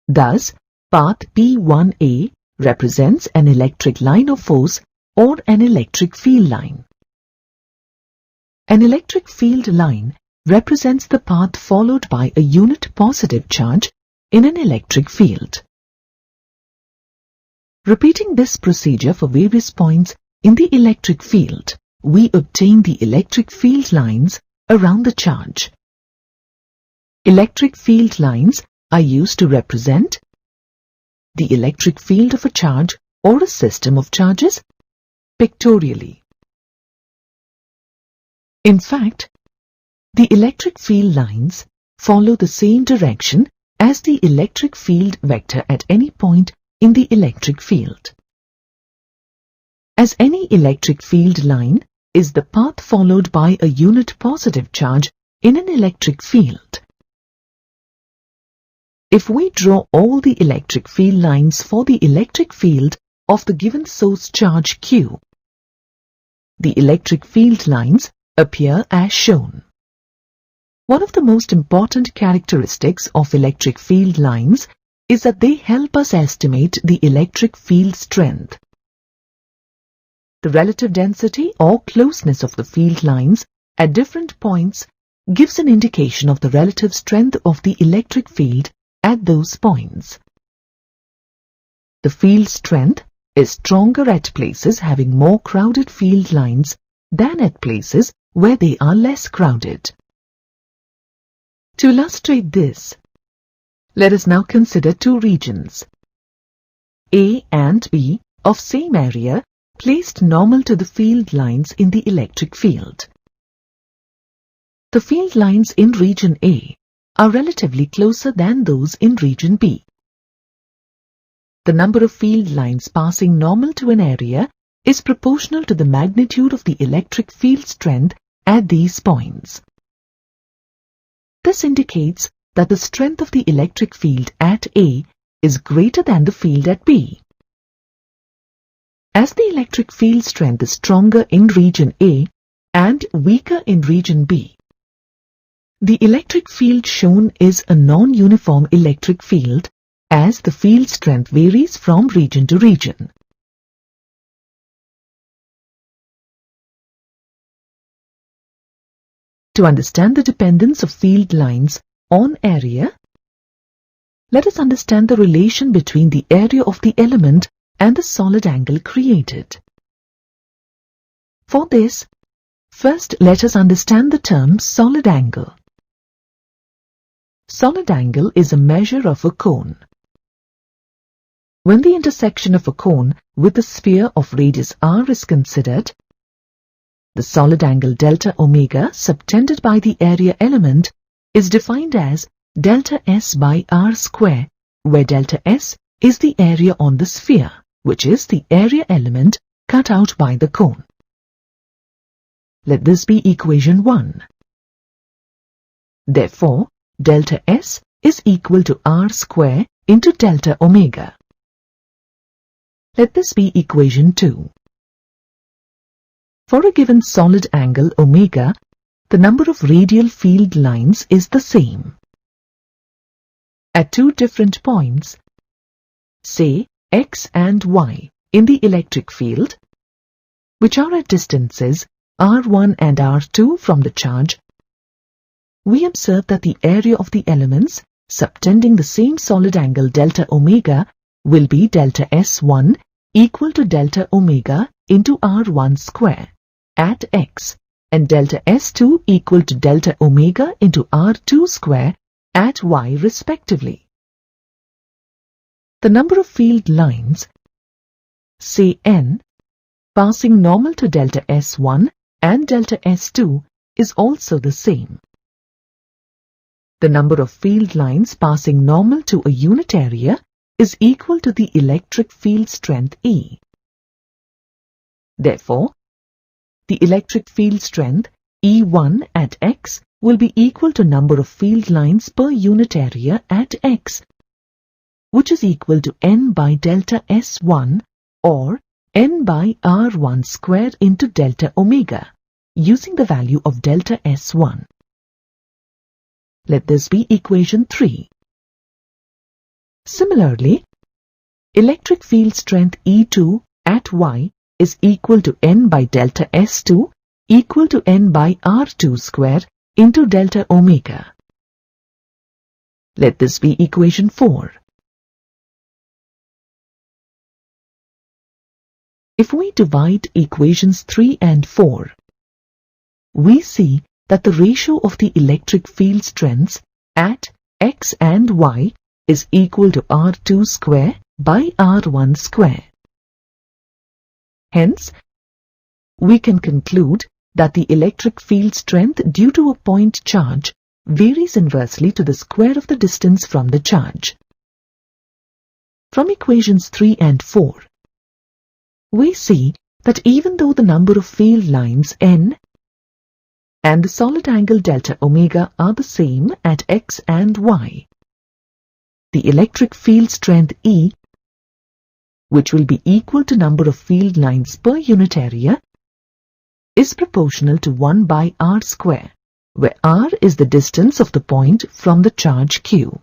Thus, path P1A represents an electric line of force or an electric field line. An electric field line represents the path followed by a unit positive charge in an electric field. Repeating this procedure for various points in the electric field, we obtain the electric field lines around the charge. Electric field lines are used to represent the electric field of a charge or a system of charges pictorially. In fact, the electric field lines follow the same direction as the electric field vector at any point in the electric field. As any electric field line is the path followed by a unit positive charge in an electric field. If we draw all the electric field lines for the electric field of the given source charge Q, the electric field lines appear as shown. One of the most important characteristics of electric field lines is that they help us estimate the electric field strength. The relative density or closeness of the field lines at different points gives an indication of the relative strength of the electric field at those points. The field strength is stronger at places having more crowded field lines than at places where they are less crowded. To illustrate this, let us now consider two regions, A and B, of same area placed normal to the field lines in the electric field. The field lines in region A are relatively closer than those in region B. The number of field lines passing normal to an area is proportional to the magnitude of the electric field strength at these points. This indicates that the strength of the electric field at A is greater than the field at B. As the electric field strength is stronger in region A and weaker in region B, the electric field shown is a non-uniform electric field as the field strength varies from region to region. To understand the dependence of field lines on area, let us understand the relation between the area of the element and the solid angle created. For this, first let us understand the term solid angle. Solid angle is a measure of a cone. When the intersection of a cone with a sphere of radius r is considered, the solid angle delta omega subtended by the area element is defined as delta S by r square, where delta S is the area on the sphere, which is the area element cut out by the cone. Let this be equation 1. Therefore, delta S is equal to r square into delta omega. Let this be equation 2. For a given solid angle omega, the number of radial field lines is the same. At two different points, say x and y, in the electric field, which are at distances r1 and r2 from the charge, we observe that the area of the elements subtending the same solid angle delta omega will be delta S1 equal to delta omega into r1 square at x and delta S2 equal to delta omega into r2 square at y respectively. The number of field lines, say n, passing normal to delta S1 and delta S2 is also the same. The number of field lines passing normal to a unit area is equal to the electric field strength E. Therefore, the electric field strength E1 at X will be equal to number of field lines per unit area at X, which is equal to N by delta S1 or N by R1 square into delta omega, using the value of delta S1. Let this be equation 3. Similarly, electric field strength E2 at Y is equal to N by delta S2 equal to N by R2 square into delta omega. Let this be equation 4. If we divide equations 3 and 4, we see that the ratio of the electric field strengths at X and Y is equal to R2 square by R1 square. Hence, we can conclude that the electric field strength due to a point charge varies inversely to the square of the distance from the charge. From equations 3 and 4, we see that even though the number of field lines N and the solid angle delta omega are the same at X and Y, the electric field strength E, which will be equal to number of field lines per unit area, is proportional to 1 by R square, where R is the distance of the point from the charge Q.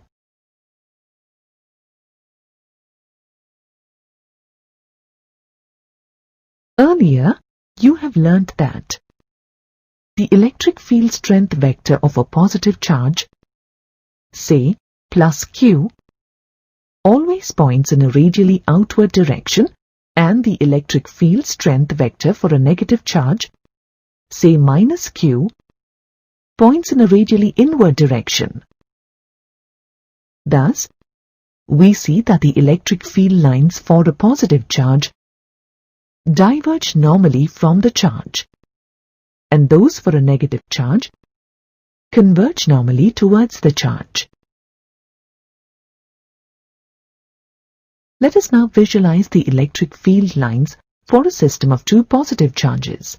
Earlier, you have learnt that the electric field strength vector of a positive charge, say plus Q, always points in a radially outward direction, and the electric field strength vector for a negative charge, say minus Q, points in a radially inward direction. Thus, we see that the electric field lines for a positive charge diverge normally from the charge, and those for a negative charge converge normally towards the charge. Let us now visualize the electric field lines for a system of two positive charges,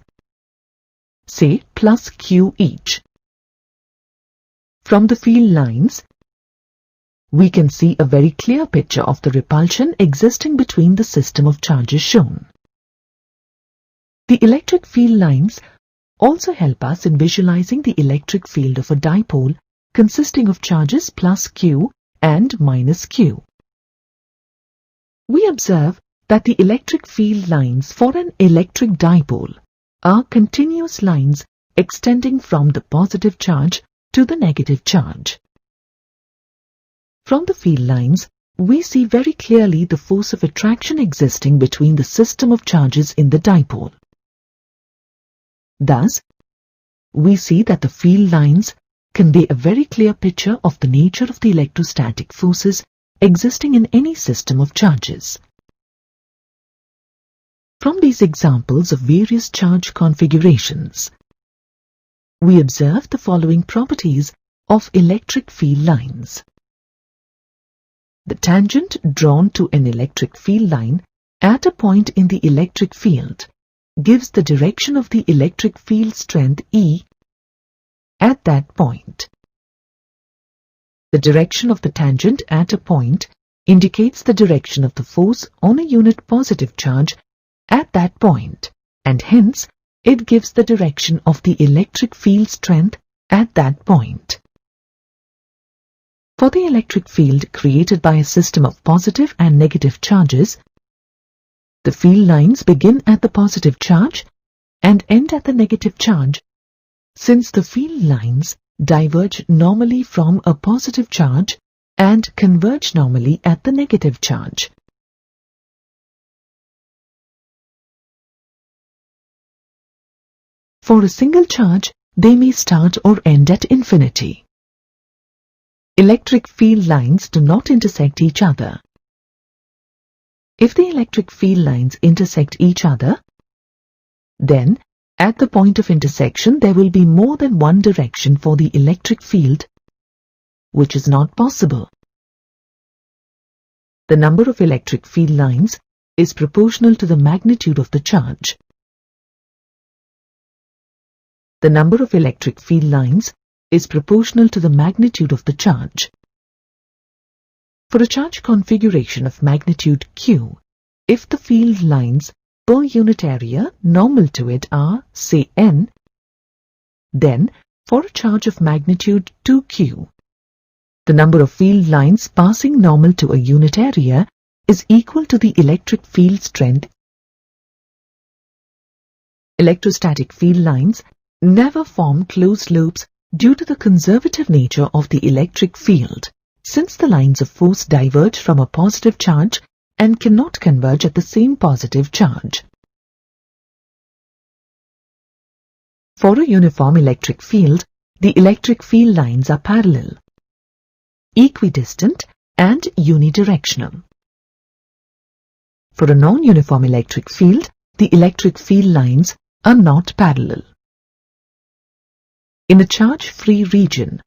say plus Q each. From the field lines, we can see a very clear picture of the repulsion existing between the system of charges shown. The electric field lines also help us in visualizing the electric field of a dipole consisting of charges plus Q and minus Q. We observe that the electric field lines for an electric dipole are continuous lines extending from the positive charge to the negative charge. From the field lines, we see very clearly the force of attraction existing between the system of charges in the dipole. Thus, we see that the field lines convey a very clear picture of the nature of the electrostatic forces existing in any system of charges. From these examples of various charge configurations, we observe the following properties of electric field lines. The tangent drawn to an electric field line at a point in the electric field gives the direction of the electric field strength E at that point. The direction of the tangent at a point indicates the direction of the force on a unit positive charge at that point, and hence it gives the direction of the electric field strength at that point. For the electric field created by a system of positive and negative charges, the field lines begin at the positive charge and end at the negative charge, since the field lines diverge normally from a positive charge and converge normally at the negative charge. For a single charge, they may start or end at infinity. Electric field lines do not intersect each other. If the electric field lines intersect each other, then At the point of intersection, there will be more than one direction for the electric field, which is not possible. The number of electric field lines is proportional to the magnitude of the charge. The number of electric field lines is proportional to the magnitude of the charge. For a charge configuration of magnitude Q, if the field lines per unit area normal to it are, say, n, then for a charge of magnitude 2Q, the number of field lines passing normal to a unit area is equal to the electric field strength. Electrostatic field lines never form closed loops due to the conservative nature of the electric field, since the lines of force diverge from a positive charge and cannot converge at the same positive charge. For a uniform electric field, the electric field lines are parallel, equidistant and unidirectional. For a non-uniform electric field, the electric field lines are not parallel. In a charge-free region,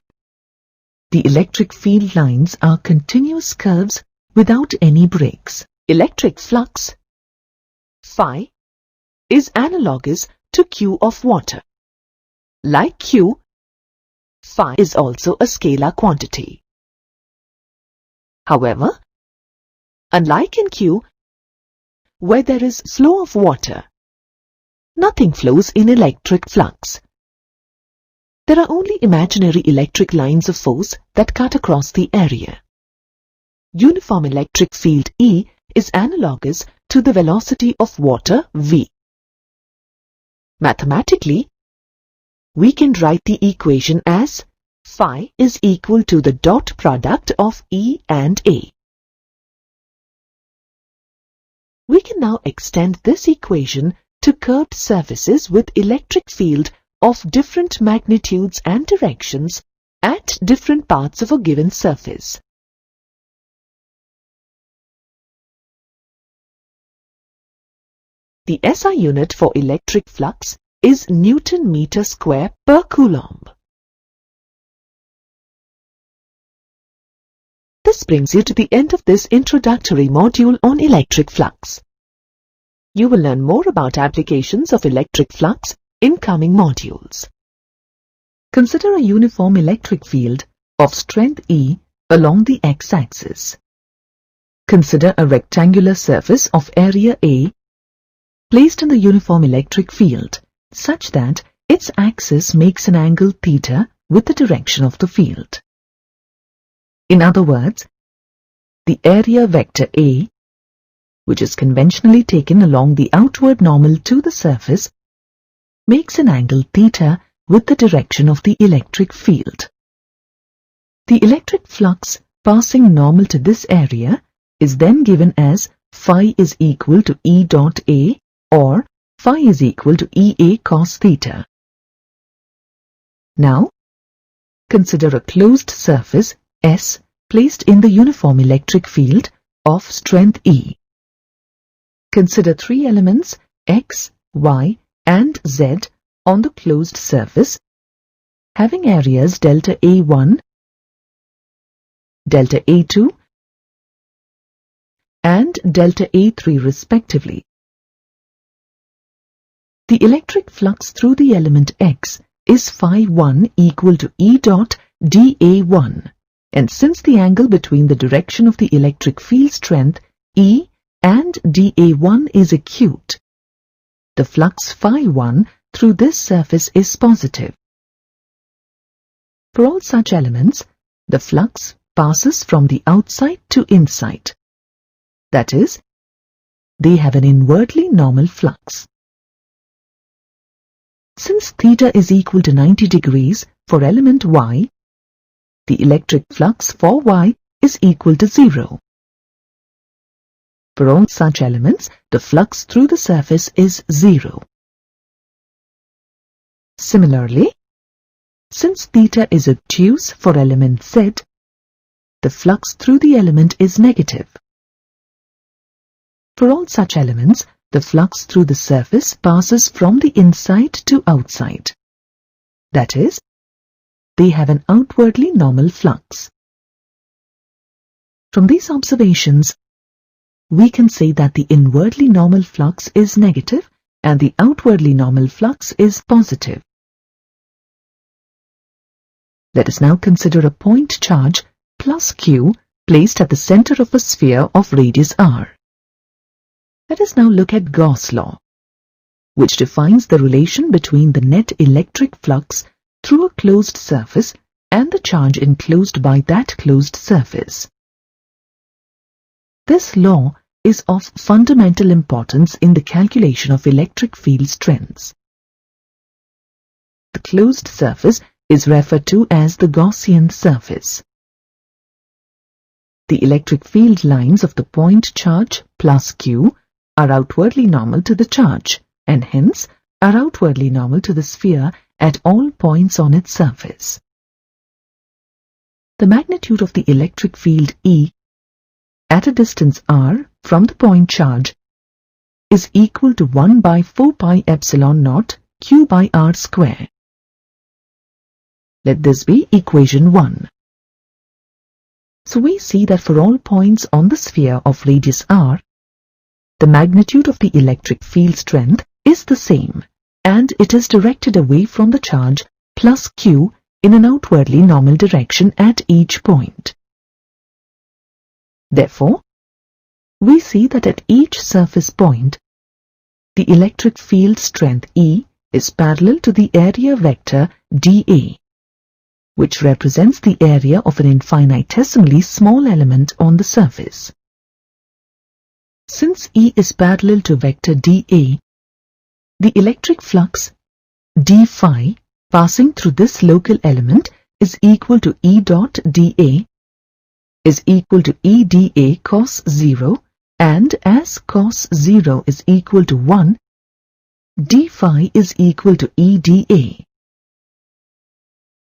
the electric field lines are continuous curves without any breaks. Electric flux, phi, is analogous to Q of water. Like Q, phi is also a scalar quantity. However, unlike in Q, where there is flow of water, nothing flows in electric flux. There are only imaginary electric lines of force that cut across the area. Uniform electric field E is analogous to the velocity of water v. Mathematically, we can write the equation as phi is equal to the dot product of E and A. We can now extend this equation to curved surfaces with electric field of different magnitudes and directions at different parts of a given surface. The SI unit for electric flux is Newton meter square per coulomb. This brings you to the end of this introductory module on electric flux. You will learn more about applications of electric flux in coming modules. Consider a uniform electric field of strength E along the x-axis. Consider a rectangular surface of area A placed in the uniform electric field such that its axis makes an angle theta with the direction of the field. In other words, the area vector A, which is conventionally taken along the outward normal to the surface, makes an angle theta with the direction of the electric field. The electric flux passing normal to this area is then given as phi is equal to E dot A or phi is equal to EA cos theta. Now, consider a closed surface S placed in the uniform electric field of strength E. Consider three elements X, Y, and Z on the closed surface, having areas delta A1, delta A2, and delta A3 respectively. The electric flux through the element X is phi1 equal to E dot dA1, and since the angle between the direction of the electric field strength E and dA1 is acute, the flux phi1 through this surface is positive. For all such elements, the flux passes from the outside to inside. That is, they have an inwardly normal flux. Since theta is equal to 90 degrees for element Y, the electric flux for Y is equal to 0. For all such elements, the flux through the surface is 0. Similarly, since theta is obtuse for element Z, the flux through the element is negative. For all such elements, the flux through the surface passes from the inside to outside. That is, they have an outwardly normal flux. From these observations, we can say that the inwardly normal flux is negative and the outwardly normal flux is positive. Let us now consider a point charge plus q placed at the center of a sphere of radius r. Let us now look at Gauss' law, which defines the relation between the net electric flux through a closed surface and the charge enclosed by that closed surface. This law is of fundamental importance in the calculation of electric field strengths. The closed surface is referred to as the Gaussian surface. The electric field lines of the point charge plus q are outwardly normal to the charge and hence are outwardly normal to the sphere at all points on its surface. The magnitude of the electric field E at a distance r from the point charge is equal to 1 by 4 pi epsilon naught q by r square. Let this be equation 1. So we see that for all points on the sphere of radius r, the magnitude of the electric field strength is the same, and it is directed away from the charge plus q in an outwardly normal direction at each point. Therefore, we see that at each surface point, the electric field strength E is parallel to the area vector dA, which represents the area of an infinitesimally small element on the surface. Since E is parallel to vector dA, the electric flux d phi passing through this local element is equal to E dot dA is equal to E dA cos 0, and as cos 0 is equal to 1, d phi is equal to E dA.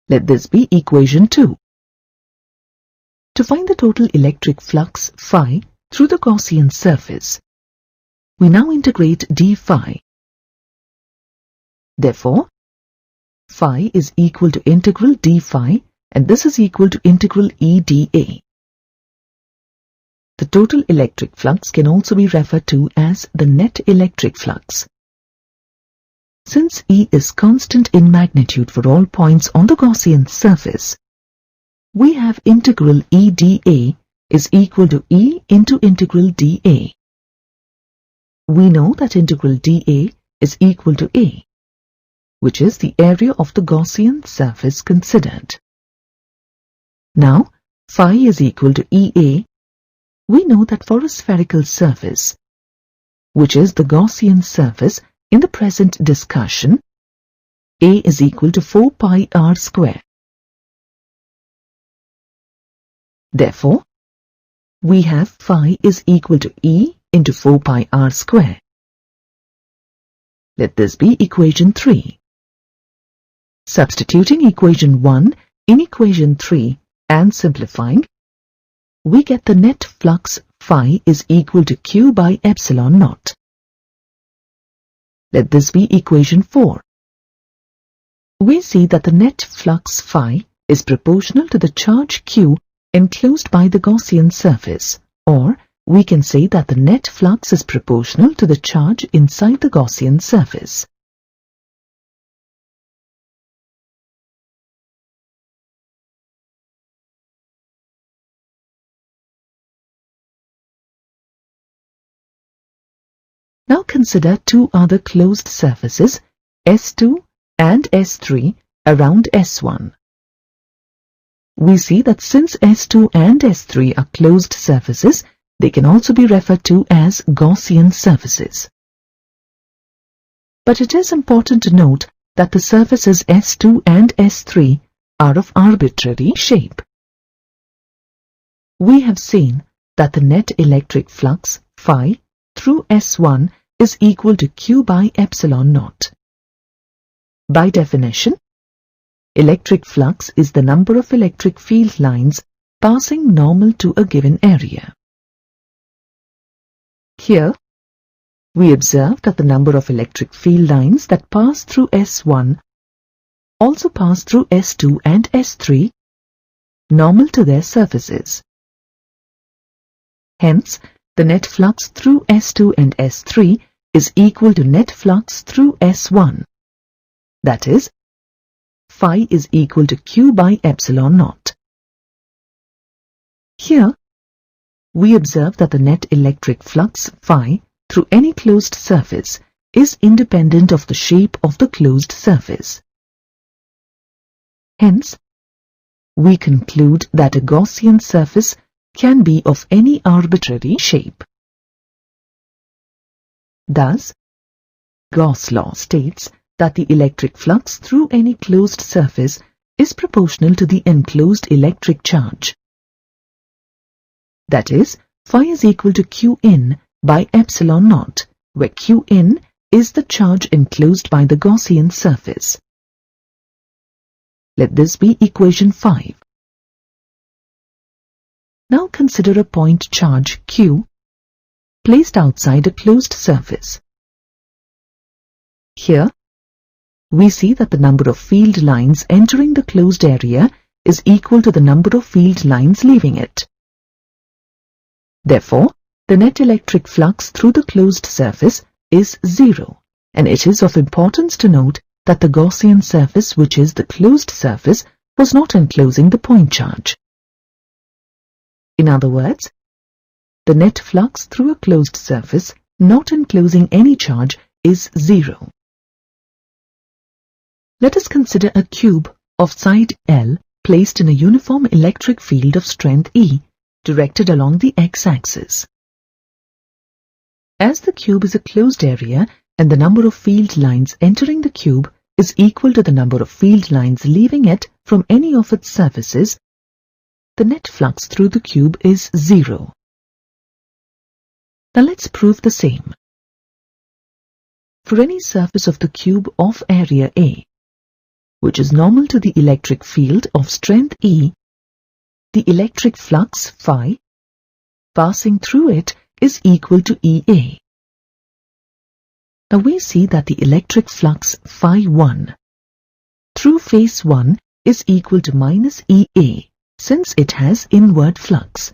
Let this be equation 2. To find the total electric flux phi through the Gaussian surface, we now integrate d phi. Therefore, phi is equal to integral d phi, and this is equal to integral E dA. The total electric flux can also be referred to as the net electric flux. Since E is constant in magnitude for all points on the Gaussian surface, we have integral E dA is equal to E into integral dA. We know that integral dA is equal to A, which is the area of the Gaussian surface considered. Now, phi is equal to EA. We know that for a spherical surface, which is the Gaussian surface in the present discussion, A is equal to 4 pi r square. Therefore, we have phi is equal to E into 4 pi r square. Let this be equation 3. Substituting equation 1 in equation 3 and simplifying, we get the net flux phi is equal to q by epsilon naught. Let this be equation 4. We see that the net flux phi is proportional to the charge q enclosed by the Gaussian surface, or we can say that the net flux is proportional to the charge inside the Gaussian surface. Now consider two other closed surfaces, S2 and S3, around S1. We see that since S2 and S3 are closed surfaces, they can also be referred to as Gaussian surfaces. But it is important to note that the surfaces S2 and S3 are of arbitrary shape. We have seen that the net electric flux phi through S1 is equal to q by epsilon naught. By definition, electric flux is the number of electric field lines passing normal to a given area. Here, we observe that the number of electric field lines that pass through S1 also pass through S2 and S3, normal to their surfaces. Hence, the net flux through S2 and S3 is equal to net flux through S1. That is, phi is equal to Q by epsilon naught. Here, we observe that the net electric flux phi through any closed surface is independent of the shape of the closed surface. Hence, we conclude that a Gaussian surface can be of any arbitrary shape. Thus, Gauss' law states that the electric flux through any closed surface is proportional to the enclosed electric charge. That is, phi is equal to Qin by epsilon naught, where Qin is the charge enclosed by the Gaussian surface. Let this be equation 5. Now consider a point charge Q placed outside a closed surface. Here, we see that the number of field lines entering the closed area is equal to the number of field lines leaving it. Therefore, the net electric flux through the closed surface is 0, and it is of importance to note that the Gaussian surface, which is the closed surface, was not enclosing the point charge. In other words, the net flux through a closed surface not enclosing any charge is 0. Let us consider a cube of side L placed in a uniform electric field of strength E directed along the x-axis. As the cube is a closed area and the number of field lines entering the cube is equal to the number of field lines leaving it from any of its surfaces, the net flux through the cube is 0. Now let's prove the same. For any surface of the cube of area A, which is normal to the electric field of strength E, the electric flux phi passing through it is equal to EA. Now we see that the electric flux phi1 through face 1 is equal to minus EA, since it has inward flux.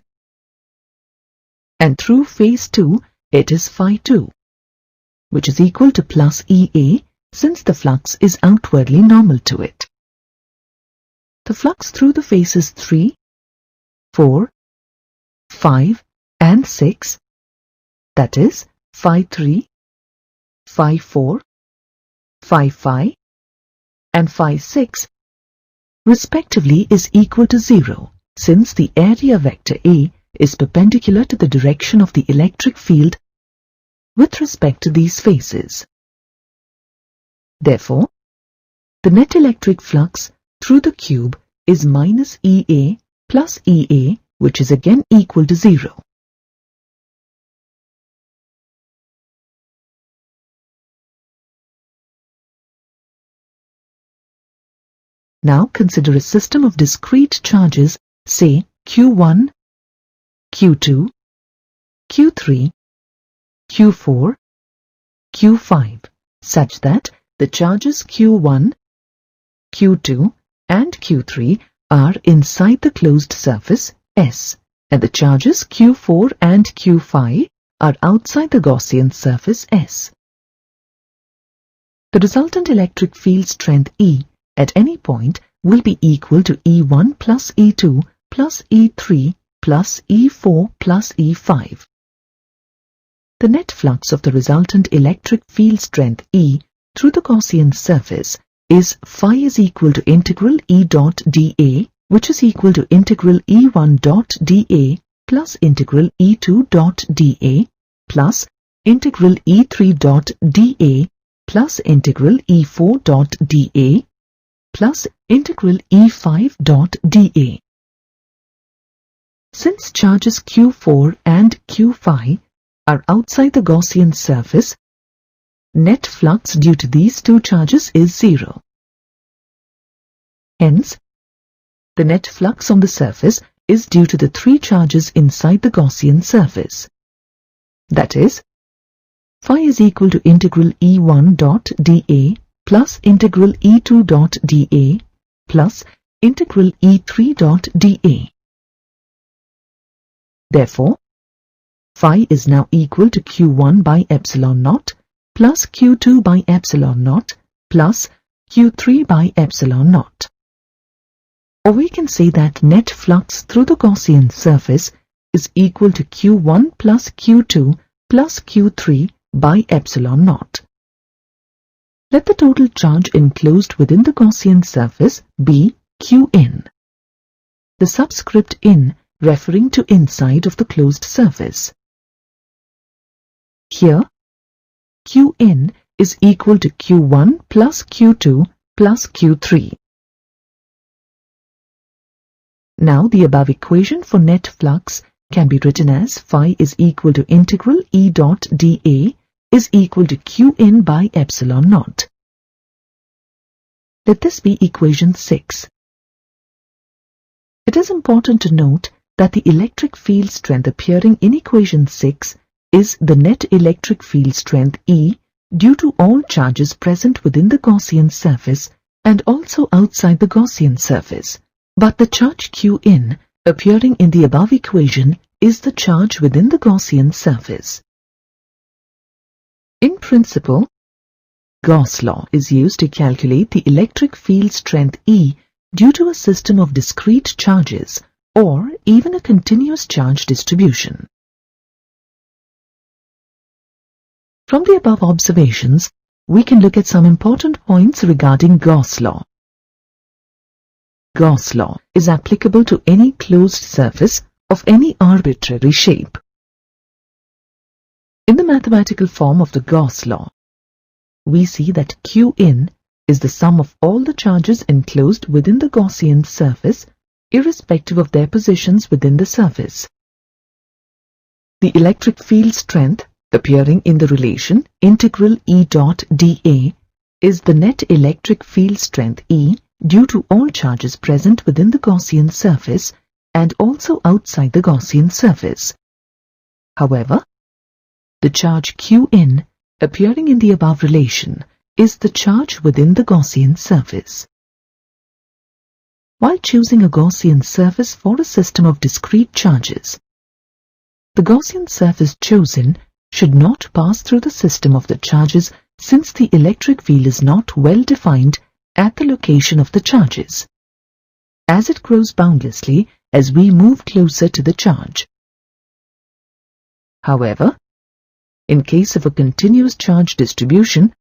And through face 2 it is phi2, which is equal to plus EA, since the flux is outwardly normal to it. The flux through the faces 3, 4, 5 and 6, that is phi3, phi4, phi5 and phi6, respectively is equal to 0, since the area vector A is perpendicular to the direction of the electric field with respect to these faces. Therefore, the net electric flux through the cube is minus EA plus EA, which is again equal to 0. Now consider a system of discrete charges, say Q1, Q2, Q3, Q4, Q5, such that the charges Q1, Q2 and Q3 are inside the closed surface S, and the charges Q4 and Q5 are outside the Gaussian surface S. The resultant electric field strength E at any point will be equal to E1 plus E2 plus E3 plus E4 plus E5. The net flux of the resultant electric field strength E through the Gaussian surface is phi is equal to integral E dot dA, which is equal to integral E1 dot dA plus integral E2 dot dA plus integral E3 dot dA plus integral E4 dot dA plus integral E5 dot dA. Since charges Q4 and Q5 are outside the Gaussian surface, net flux due to these two charges is 0. Hence, the net flux on the surface is due to the three charges inside the Gaussian surface. That is, phi is equal to integral E1 dot dA plus integral E2 dot dA plus integral E3 dot dA. Therefore, phi is now equal to Q1 by epsilon naught plus Q2 by epsilon naught plus Q3 by epsilon naught. Or we can say that net flux through the Gaussian surface is equal to Q1 plus Q2 plus Q3 by epsilon naught. Let the total charge enclosed within the Gaussian surface be Qn, the subscript in referring to inside of the closed surface. Here, Qn is equal to Q1 plus Q2 plus Q3. Now the above equation for net flux can be written as phi is equal to integral E dot dA is equal to Qn by epsilon naught. Let this be equation 6. It is important to note that the electric field strength appearing in equation 6 is the net electric field strength E due to all charges present within the Gaussian surface and also outside the Gaussian surface. But the charge Qn appearing in the above equation is the charge within the Gaussian surface. In principle, Gauss law is used to calculate the electric field strength E due to a system of discrete charges or even a continuous charge distribution. From the above observations, we can look at some important points regarding Gauss law. Gauss law is applicable to any closed surface of any arbitrary shape. In the mathematical form of the Gauss law, we see that Qn is the sum of all the charges enclosed within the Gaussian surface, irrespective of their positions within the surface. The electric field strength appearing in the relation integral E dot dA is the net electric field strength E due to all charges present within the Gaussian surface and also outside the Gaussian surface. However, the charge Qn appearing in the above relation is the charge within the Gaussian surface. While choosing a Gaussian surface for a system of discrete charges, the Gaussian surface chosen should not pass through the system of the charges since the electric field is not well defined at the location of the charges, as it grows boundlessly as we move closer to the charge. However, in case of a continuous charge distribution,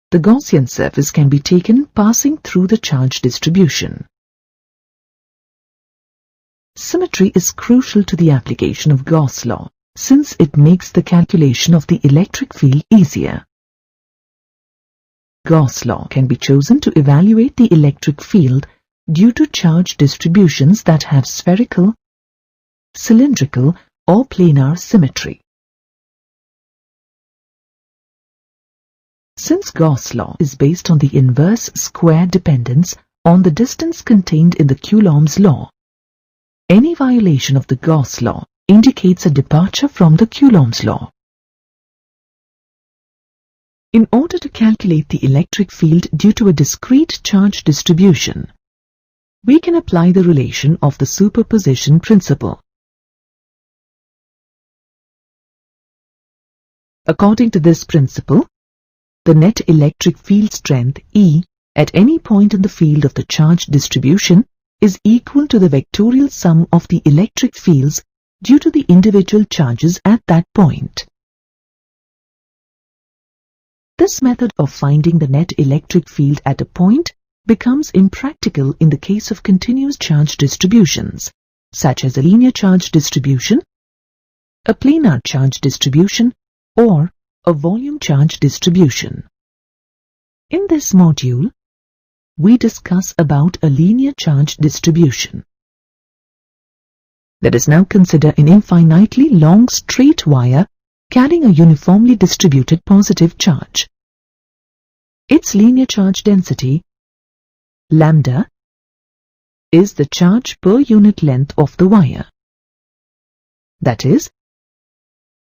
the Gaussian surface can be taken passing through the charge distribution. Symmetry is crucial to the application of Gauss law, since it makes the calculation of the electric field easier. Gauss law can be chosen to evaluate the electric field due to charge distributions that have spherical, cylindrical, or planar symmetry. Since Gauss law is based on the inverse square dependence on the distance contained in the Coulomb's law, any violation of the Gauss law indicates a departure from the Coulomb's law. In order to calculate the electric field due to a discrete charge distribution, we can apply the relation of the superposition principle. According to this principle, the net electric field strength E at any point in the field of the charge distribution is equal to the vectorial sum of the electric fields due to the individual charges at that point. This method of finding the net electric field at a point becomes impractical in the case of continuous charge distributions, such as a linear charge distribution, a planar charge distribution, or a volume charge distribution. In this module, we discuss about a linear charge distribution. Let us now consider an infinitely long straight wire carrying a uniformly distributed positive charge. Its linear charge density, lambda, is the charge per unit length of the wire. That is,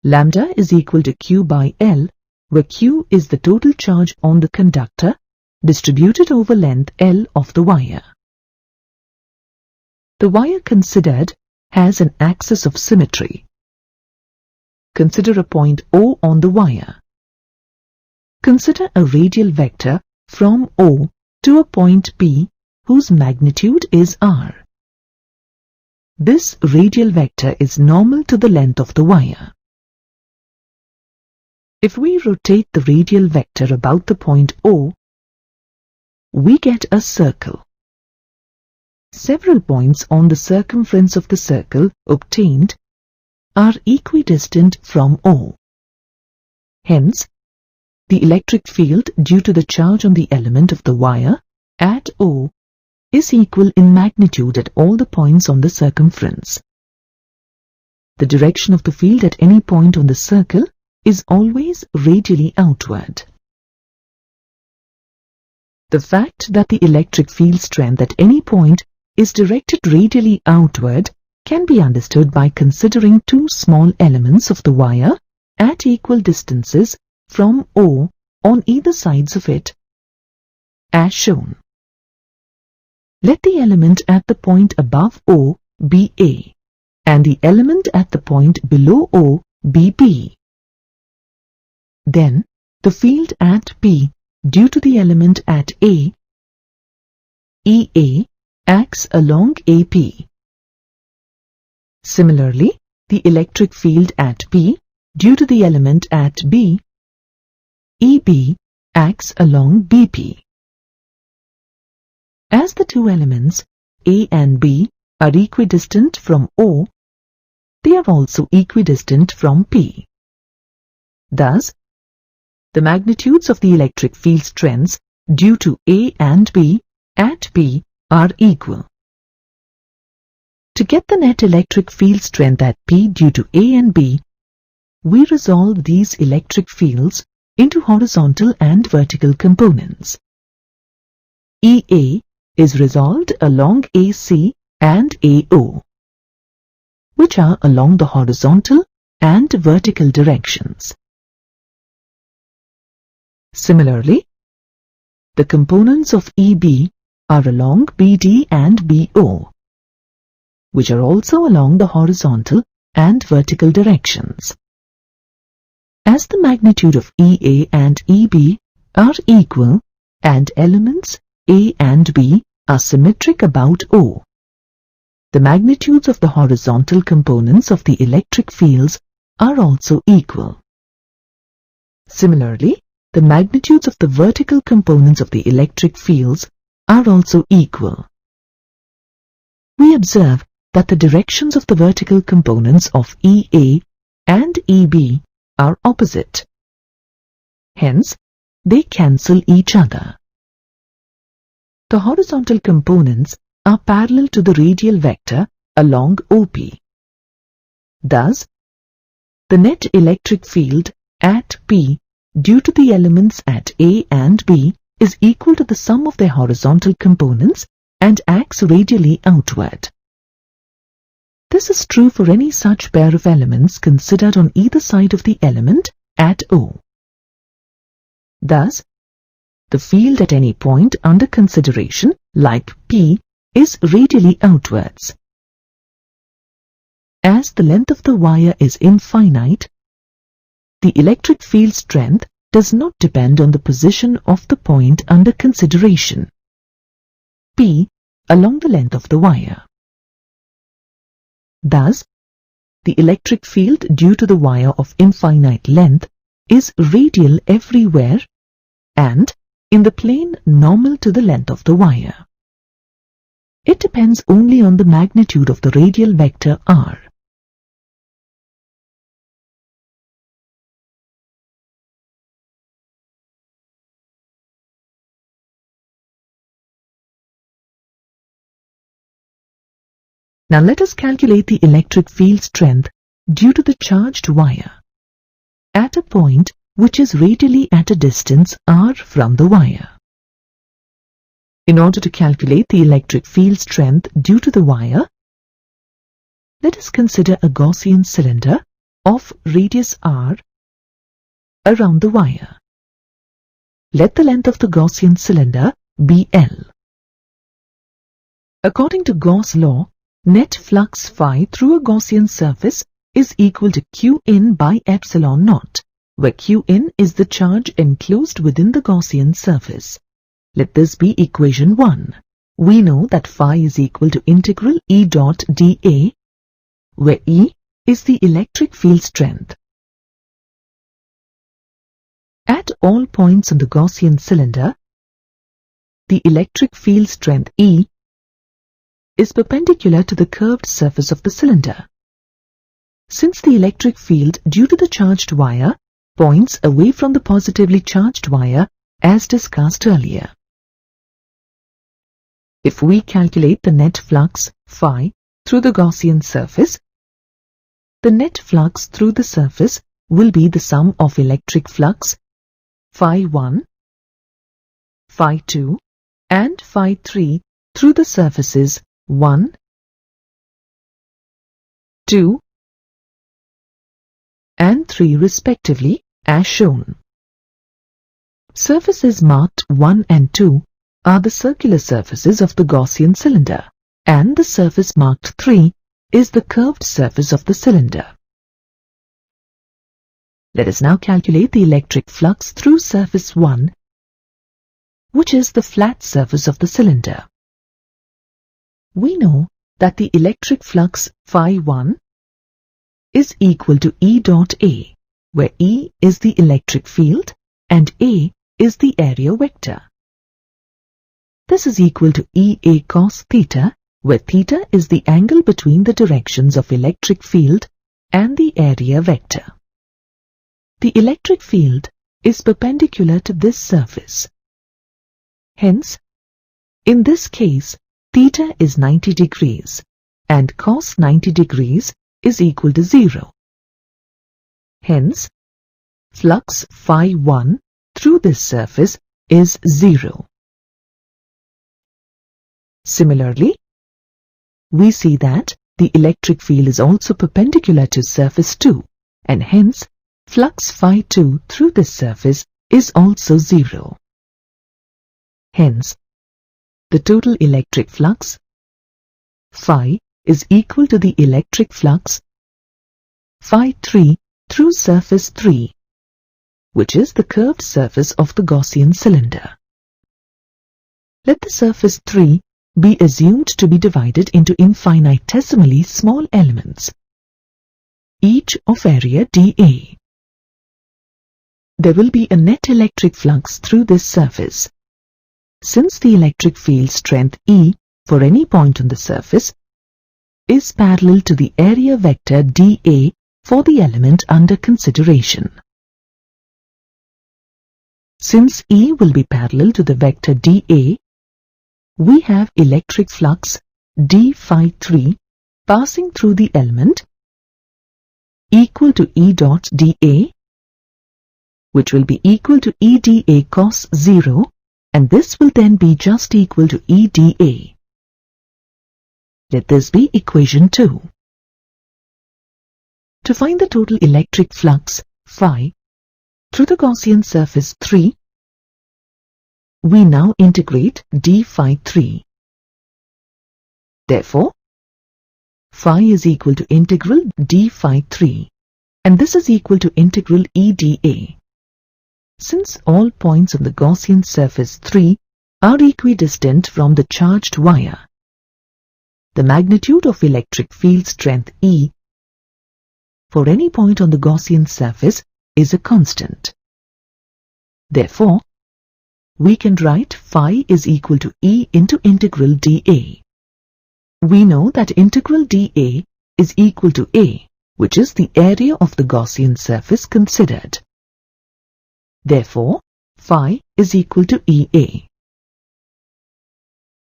Lambda is equal to Q by L, where Q is the total charge on the conductor distributed over length L of the wire. The wire considered has an axis of symmetry. Consider a point O on the wire. Consider a radial vector from O to a point P whose magnitude is r. This radial vector is normal to the length of the wire. If we rotate the radial vector about the point O, we get a circle. Several points on the circumference of the circle obtained are equidistant from O. Hence, the electric field due to the charge on the element of the wire at O is equal in magnitude at all the points on the circumference. The direction of the field at any point on the circle is always radially outward. The fact that the electric field strength at any point is directed radially outward can be understood by considering two small elements of the wire at equal distances from O on either sides of it, as shown. Let the element at the point above O be A, and the element at the point below O be B. Then, the field at P due to the element at A, EA, acts along AP. Similarly, the electric field at P due to the element at B, EB, acts along BP. As the two elements A and B are equidistant from O, they are also equidistant from P. Thus, the magnitudes of the electric field strengths due to A and B at P are equal. To get the net electric field strength at P due to A and B, we resolve these electric fields into horizontal and vertical components. EA is resolved along AC and AO, which are along the horizontal and vertical directions. Similarly, the components of EB are along BD and BO, which are also along the horizontal and vertical directions. As the magnitude of EA and EB are equal and elements A and B are symmetric about O, the magnitudes of the horizontal components of the electric fields are also equal. Similarly, the magnitudes of the vertical components of the electric fields are also equal. We observe that the directions of the vertical components of EA and EB are opposite. Hence, they cancel each other. The horizontal components are parallel to the radial vector along OP. Thus, the net electric field at P due to the elements at A and B is equal to the sum of their horizontal components and acts radially outward. This is true for any such pair of elements considered on either side of the element at O. Thus, the field at any point under consideration, like P, is radially outwards. As the length of the wire is infinite, the electric field strength does not depend on the position of the point under consideration, P, along the length of the wire. Thus, the electric field due to the wire of infinite length is radial everywhere and in the plane normal to the length of the wire. It depends only on the magnitude of the radial vector r. Now let us calculate the electric field strength due to the charged wire at a point which is radially at a distance r from the wire. In order to calculate the electric field strength due to the wire, let us consider a Gaussian cylinder of radius r around the wire. Let the length of the Gaussian cylinder be L. According to Gauss' law, net flux phi through a Gaussian surface is equal to Qin by epsilon naught, where Qin is the charge enclosed within the Gaussian surface. Let this be equation 1. We know that phi is equal to integral E dot dA, where E is the electric field strength. At all points on the Gaussian cylinder, the electric field strength E is perpendicular to the curved surface of the cylinder. Since the electric field due to the charged wire points away from the positively charged wire as discussed earlier. If we calculate the net flux phi through the Gaussian surface, the net flux through the surface will be the sum of electric flux phi 1, phi 2 and phi 3 through the surfaces 1, 2 and 3 respectively as shown. Surfaces marked 1 and 2 are the circular surfaces of the Gaussian cylinder, and the surface marked 3 is the curved surface of the cylinder. Let us now calculate the electric flux through surface 1, which is the flat surface of the cylinder. We know that the electric flux phi 1 is equal to E dot A, where E is the electric field and A is the area vector. This is equal to EA cos theta, where theta is the angle between the directions of electric field and the area vector. The electric field is perpendicular to this surface. Hence, in this case, theta is 90 degrees and cos 90 degrees is equal to 0. Hence, flux phi 1 through this surface is 0. Similarly, we see that the electric field is also perpendicular to surface 2, and hence flux phi 2 through this surface is also 0. Hence, the total electric flux phi is equal to the electric flux phi 3 through surface 3, which is the curved surface of the Gaussian cylinder. Let the surface 3 be assumed to be divided into infinitesimally small elements, each of area dA. There will be a net electric flux through this surface. Since the electric field strength E for any point on the surface is parallel to the area vector dA for the element under consideration. Since E will be parallel to the vector dA, we have electric flux d phi 3 passing through the element equal to E dot dA, which will be equal to E dA cos 0, and this will then be just equal to E dA. Let this be equation 2. To find the total electric flux phi through the Gaussian surface 3, we now integrate d phi 3. Therefore, phi is equal to integral d phi 3, and this is equal to integral E dA. Since all points on the Gaussian surface 3 are equidistant from the charged wire, the magnitude of electric field strength E for any point on the Gaussian surface is a constant. Therefore, we can write phi is equal to E into integral dA. We know that integral dA is equal to A, which is the area of the Gaussian surface considered. Therefore, phi is equal to EA.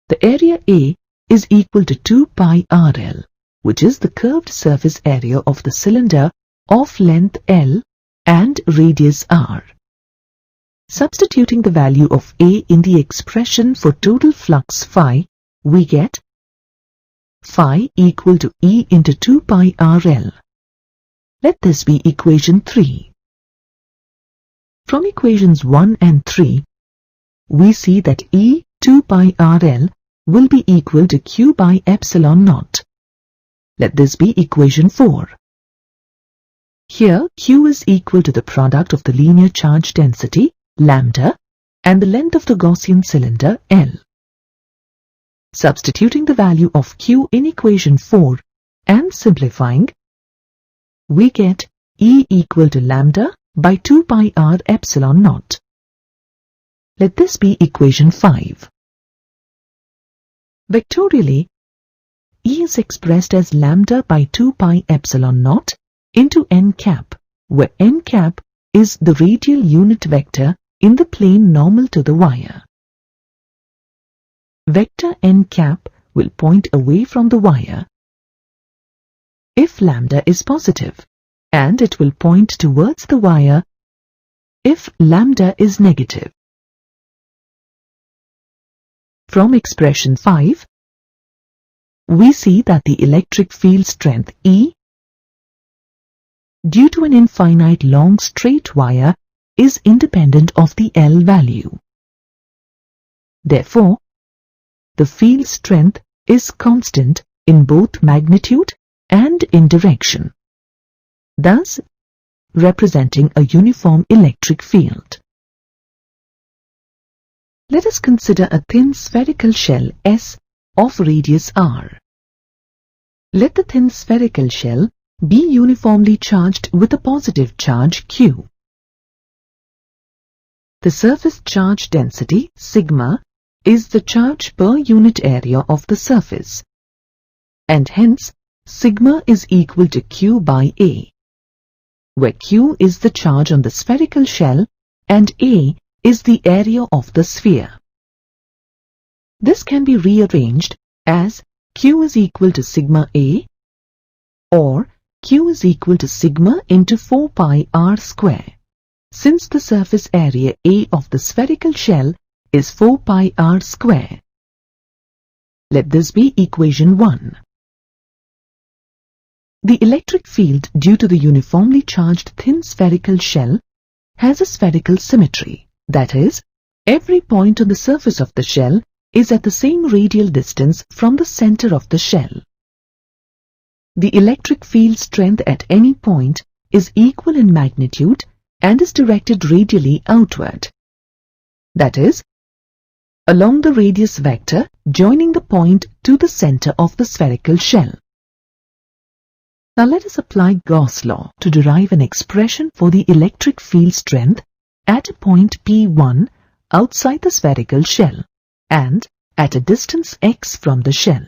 The area A is equal to 2 pi RL, which is the curved surface area of the cylinder of length L and radius R. Substituting the value of A in the expression for total flux phi, we get phi equal to E into 2 pi RL. Let this be equation 3. From equations 1 and 3, we see that E 2 pi RL will be equal to Q by epsilon naught. Let this be equation 4. Here, Q is equal to the product of the linear charge density, lambda, and the length of the Gaussian cylinder, L. Substituting the value of Q in equation 4 and simplifying, we get E equal to lambda by 2 pi R epsilon naught. Let this be equation 5. Vectorially, E is expressed as lambda by 2 pi epsilon naught into n cap, where n cap is the radial unit vector in the plane normal to the wire. Vector n cap will point away from the wire if lambda is positive, and it will point towards the wire if lambda is negative. From expression 5, we see that the electric field strength E, due to an infinite long straight wire, is independent of the L value. Therefore, the field strength is constant in both magnitude and in direction, thus representing a uniform electric field. Let us consider a thin spherical shell S of radius r. Let the thin spherical shell be uniformly charged with a positive charge Q. The surface charge density, sigma, is the charge per unit area of the surface, and hence sigma is equal to Q by A, where Q is the charge on the spherical shell and A is the area of the sphere. This can be rearranged as Q is equal to sigma A, or Q is equal to sigma into 4 pi r square, since the surface area A of the spherical shell is 4 pi r square. Let this be equation 1. The electric field due to the uniformly charged thin spherical shell has a spherical symmetry, that is, every point on the surface of the shell is at the same radial distance from the center of the shell. The electric field strength at any point is equal in magnitude and is directed radially outward, that is, along the radius vector joining the point to the center of the spherical shell. Now let us apply Gauss' law to derive an expression for the electric field strength at a point P1 outside the spherical shell and at a distance x from the shell.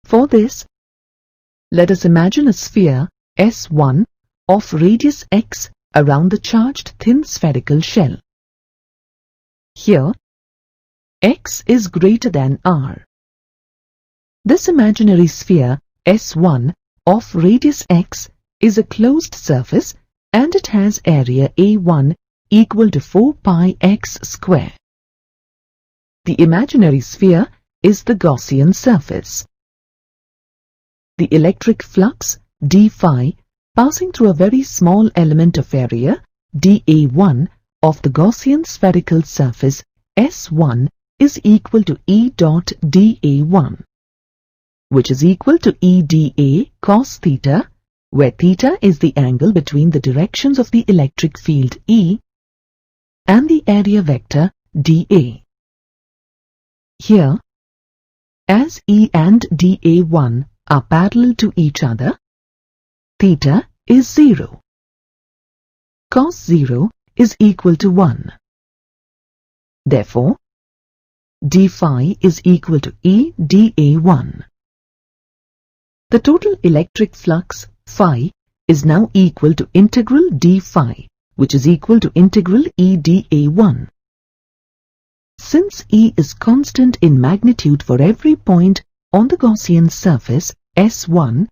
For this, let us imagine a sphere S1 of radius x around the charged thin spherical shell. Here, x is greater than r. This imaginary sphere S1 of radius x is a closed surface and it has area A1 equal to 4 pi x square. The imaginary sphere is the Gaussian surface. The electric flux d phi passing through a very small element of area dA1 of the Gaussian spherical surface S1 is equal to E dot dA1, which is equal to EdA cos theta, where theta is the angle between the directions of the electric field E and the area vector dA. Here, as E and dA1 are parallel to each other, theta is 0. Cos 0 is equal to 1. Therefore, d phi is equal to E dA1. The total electric flux phi is now equal to integral d phi, which is equal to integral E dA1. Since E is constant in magnitude for every point on the Gaussian surface S1,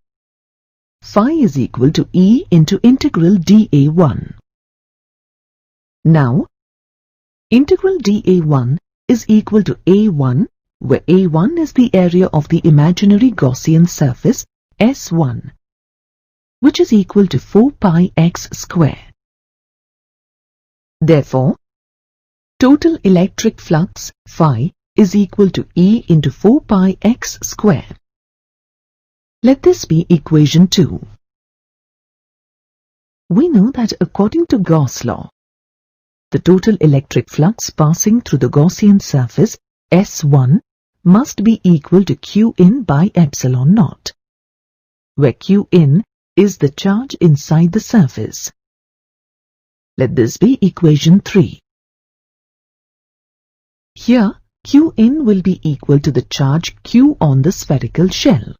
phi is equal to E into integral dA1. Now, integral dA1 is equal to A1, where A1 is the area of the imaginary Gaussian surface S1, which is equal to 4 pi x square. Therefore, total electric flux phi is equal to E into 4 pi x square. Let this be equation 2. We know that according to Gauss law, the total electric flux passing through the Gaussian surface S1 must be equal to Qin by epsilon naught, where Qin is the charge inside the surface. Let this be equation 3. Here, Qin will be equal to the charge Q on the spherical shell.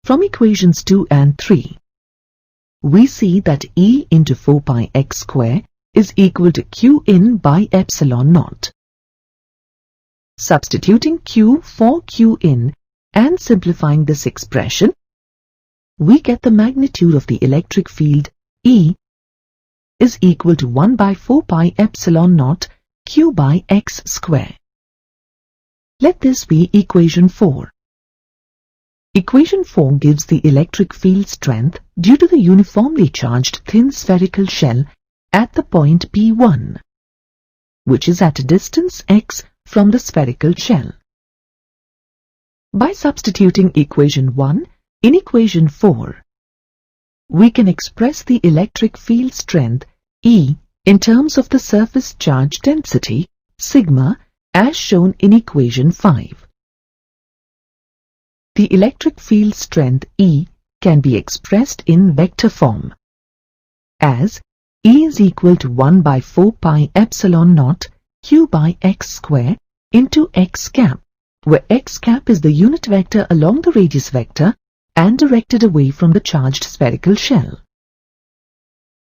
From equations 2 and 3, we see that E into 4 pi x square is equal to Qin by epsilon naught. Substituting Q for Qin and simplifying this expression, we get the magnitude of the electric field E is equal to 1 by 4 pi epsilon naught Q by x square. Let this be equation 4. Equation 4 gives the electric field strength due to the uniformly charged thin spherical shell at the point P1, which is at a distance x from the spherical shell. By substituting equation 1 in equation 4, we can express the electric field strength E in terms of the surface charge density, sigma, as shown in equation 5. The electric field strength E can be expressed in vector form as E is equal to 1 by 4 pi epsilon naught Q by x square into x cap, where x cap is the unit vector along the radius vector and directed away from the charged spherical shell.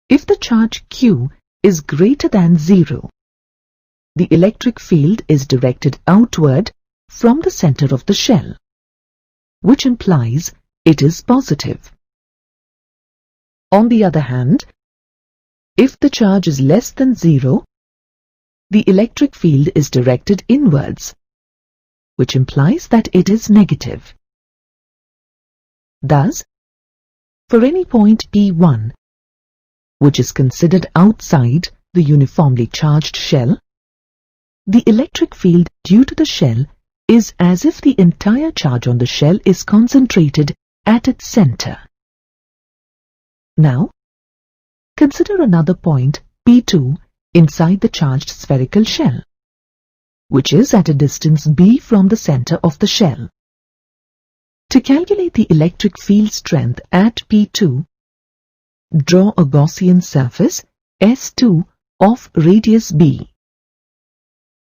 If the charge Q is greater than 0, the electric field is directed outward from the center of the shell, which implies it is positive. On the other hand, if the charge is less than 0, the electric field is directed inwards, which implies that it is negative. Thus, for any point P1, which is considered outside the uniformly charged shell, the electric field due to the shell is as if the entire charge on the shell is concentrated at its center. Now, consider another point P2 inside the charged spherical shell, which is at a distance b from the center of the shell. To calculate the electric field strength at P2, draw a Gaussian surface S2 of radius b.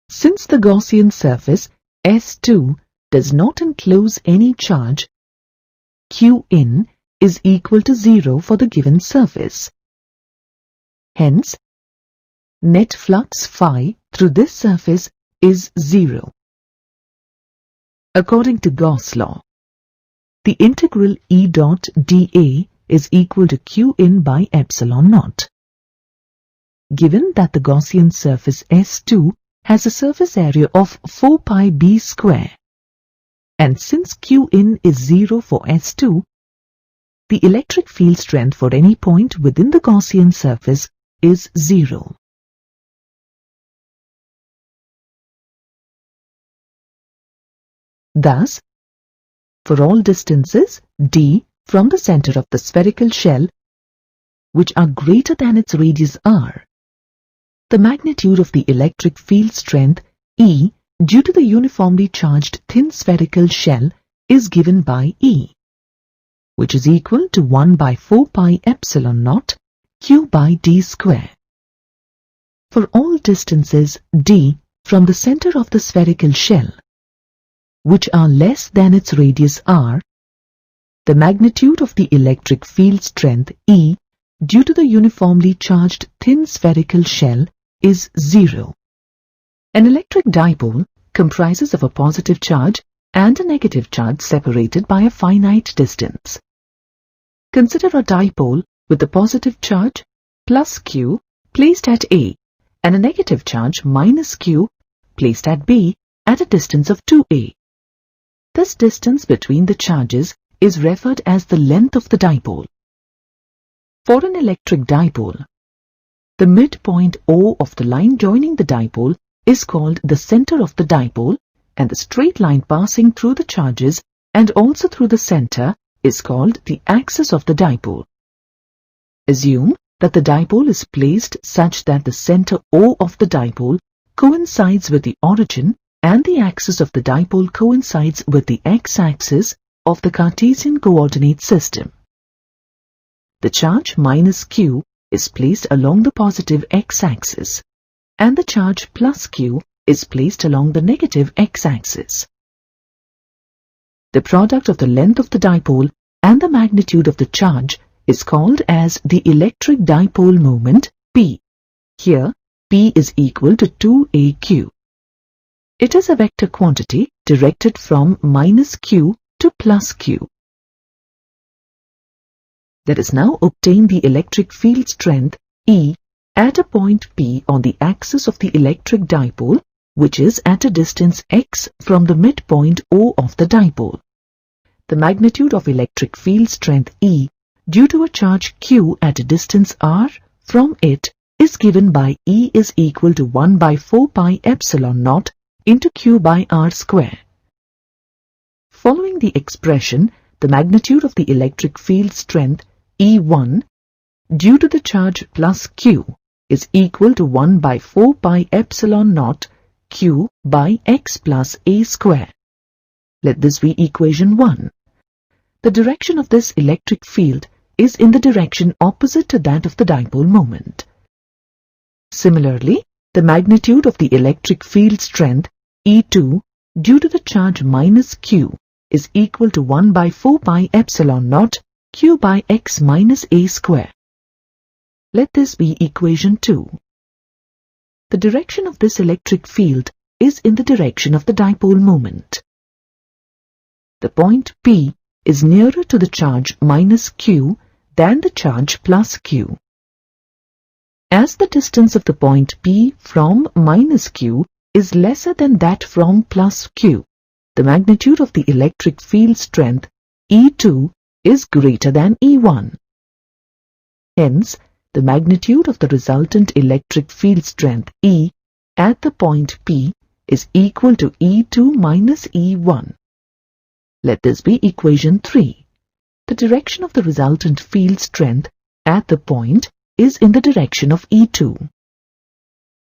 Since the Gaussian surface S2 does not enclose any charge, Qin is equal to 0 for the given surface. Hence, net flux phi through this surface is 0. According to Gauss law, the integral E dot dA is equal to Qin by epsilon naught. Given that the Gaussian surface S2 has a surface area of 4 pi b square, and since Qin is 0 for S2, the electric field strength for any point within the Gaussian surface is 0. Thus, for all distances d from the center of the spherical shell, which are greater than its radius r, the magnitude of the electric field strength E due to the uniformly charged thin spherical shell is given by E, which is equal to 1 by 4 pi epsilon naught Q by d square. For all distances d from the center of the spherical shell, which are less than its radius r, the magnitude of the electric field strength E due to the uniformly charged thin spherical shell is 0. An electric dipole comprises of a positive charge and a negative charge separated by a finite distance. Consider a dipole with the positive charge plus Q placed at A and a negative charge minus Q placed at B at a distance of 2A. This distance between the charges is referred as the length of the dipole. For an electric dipole, the midpoint O of the line joining the dipole is called the center of the dipole, and the straight line passing through the charges and also through the center is called the axis of the dipole. Assume that the dipole is placed such that the center O of the dipole coincides with the origin and the axis of the dipole coincides with the x-axis of the Cartesian coordinate system. The charge minus q is placed along the positive x-axis, and the charge plus q is placed along the negative x-axis. The product of the length of the dipole and the magnitude of the charge is called as the electric dipole moment P. Here, P is equal to 2aq. It is a vector quantity directed from minus q to plus q. Let us now obtain the electric field strength E at a point P on the axis of the electric dipole, which is at a distance x from the midpoint O of the dipole. The magnitude of electric field strength E due to a charge q at a distance r from it is given by E is equal to 1 by 4 pi epsilon naught into q by r square. Following the expression, the magnitude of the electric field strength E1 due to the charge plus q is equal to 1 by 4 pi epsilon naught q by x plus a square. Let this be equation 1. The direction of this electric field is in the direction opposite to that of the dipole moment. Similarly, the magnitude of the electric field strength E2 due to the charge minus q is equal to 1 by 4 pi epsilon naught q by x minus a square. Let this be equation 2. The direction of this electric field is in the direction of the dipole moment. The point P is nearer to the charge minus q than the charge plus q. As the distance of the point P from minus q is lesser than that from plus q, the magnitude of the electric field strength E2 is greater than E1. Hence, the magnitude of the resultant electric field strength E at the point P is equal to E2 minus E1. Let this be equation 3. The direction of the resultant field strength at the point is in the direction of E2.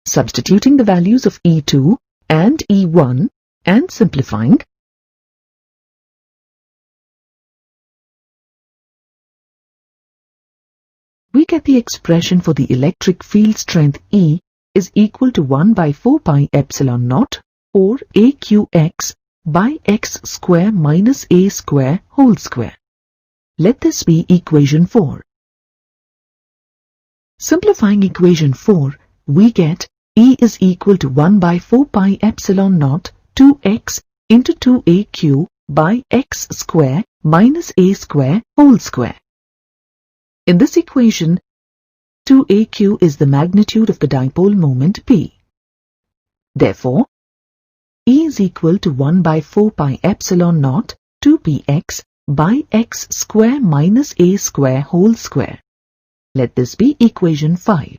Substituting the values of E2 and E1 and simplifying, we get the expression for the electric field strength E is equal to 1 by 4 pi epsilon naught or aqx by x square minus a square whole square. Let this be equation 4. Simplifying equation 4, we get E is equal to 1 by 4 pi epsilon naught 2x into 2aq by x square minus a square whole square. In this equation, 2aq is the magnitude of the dipole moment P. Therefore, E is equal to 1 by 4 pi epsilon naught 2px by x square minus a square whole square. Let this be equation 5.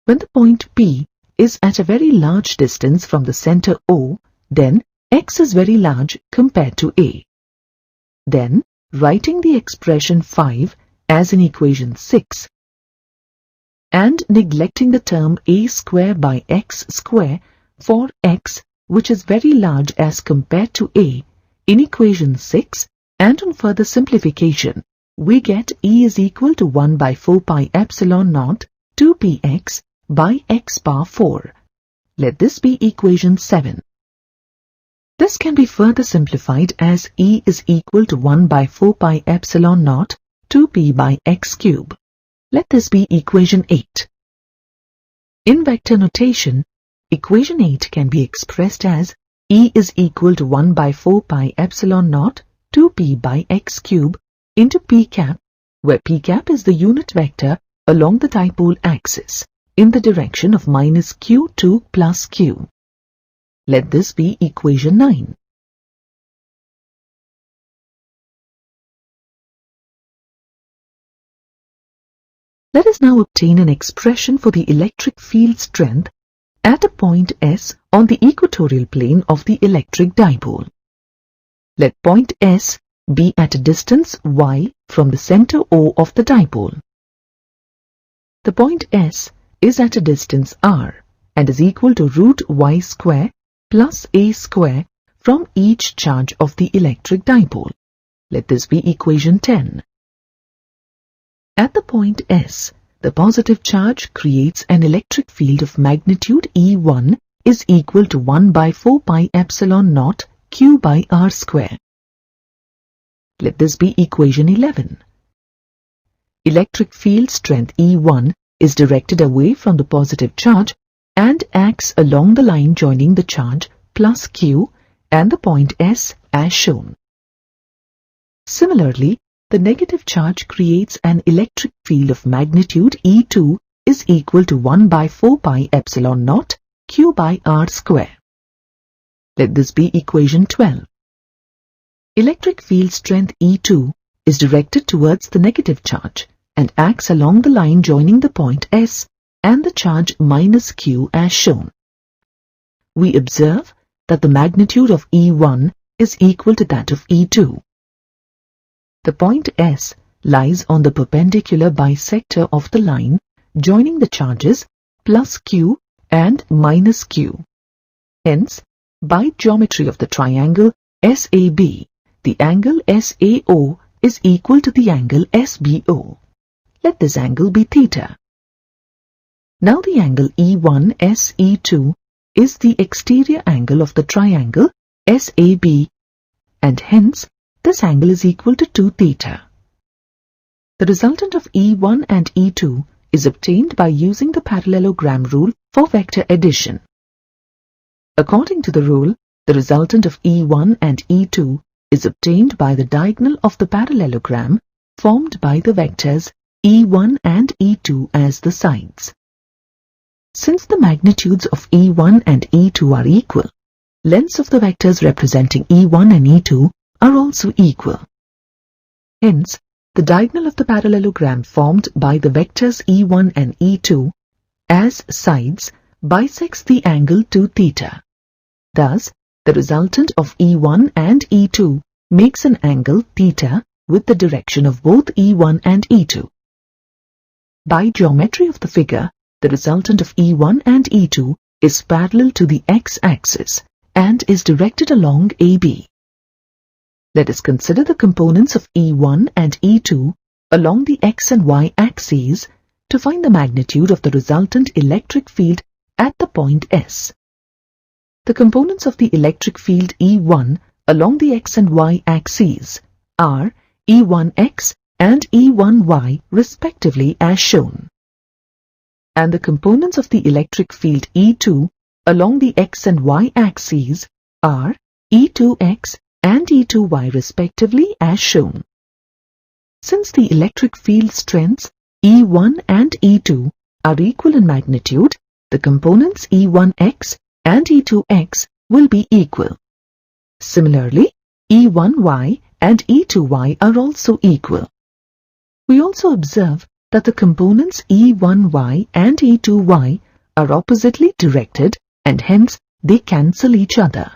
When the point P is at a very large distance from the center O, then x is very large compared to A. Then, writing the expression 5 as in equation 6, and neglecting the term a square by x square for x which is very large as compared to A in equation 6, and on further simplification, we get E is equal to 1 by 4 pi epsilon naught 2px by x power 4. Let this be equation 7. This can be further simplified as E is equal to 1 by 4 pi epsilon naught 2p by x cube. Let this be equation 8. In vector notation, equation 8 can be expressed as E is equal to 1 by 4 pi epsilon naught 2p by x cube into p cap, where p cap is the unit vector along the dipole axis in the direction of minus q to plus q. Let this be equation 9. Let us now obtain an expression for the electric field strength at a point S on the equatorial plane of the electric dipole. Let point S be at a distance y from the center O of the dipole. The point S is at a distance r and is equal to root y square plus a square from each charge of the electric dipole. Let this be equation 10. At the point S, the positive charge creates an electric field of magnitude E1 is equal to 1 by 4 pi epsilon naught q by r square. Let this be equation 11. Electric field strength E1 is directed away from the positive charge and acts along the line joining the charge plus q and the point S as shown. Similarly, the negative charge creates an electric field of magnitude E2 is equal to 1 by 4 pi epsilon naught q by r square. Let this be equation 12. Electric field strength E2 is directed towards the negative charge and acts along the line joining the point S and the charge minus q as shown. We observe that the magnitude of E1 is equal to that of E2. The point S lies on the perpendicular bisector of the line joining the charges plus q and minus q. Hence, by geometry of the triangle SAB, the angle SAO is equal to the angle SBO. Let this angle be theta. Now the angle E1SE2 is the exterior angle of the triangle SAB, and hence this angle is equal to 2 theta. The resultant of E1 and E2 is obtained by using the parallelogram rule for vector addition. According to the rule, the resultant of E1 and E2 is obtained by the diagonal of the parallelogram formed by the vectors E1 and E2 as the sides. Since the magnitudes of E1 and E2 are equal, lengths of the vectors representing E1 and E2 are also equal. Hence, the diagonal of the parallelogram formed by the vectors E1 and E2 as sides bisects the angle 2 theta. Thus, the resultant of E1 and E2 makes an angle theta with the direction of both E1 and E2. By geometry of the figure, the resultant of E1 and E2 is parallel to the x-axis and is directed along AB. Let us consider the components of E1 and E2 along the x and y axes to find the magnitude of the resultant electric field at the point S. The components of the electric field E1 along the x and y axes are E1x and E1y respectively as shown. And the components of the electric field E2 along the x and y axes are E2x and E2y respectively as shown. Since the electric field strengths E1 and E2 are equal in magnitude, the components E1x and E2x will be equal. Similarly, E1y and E2y are also equal. We also observe that the components E1y and E2y are oppositely directed and hence they cancel each other.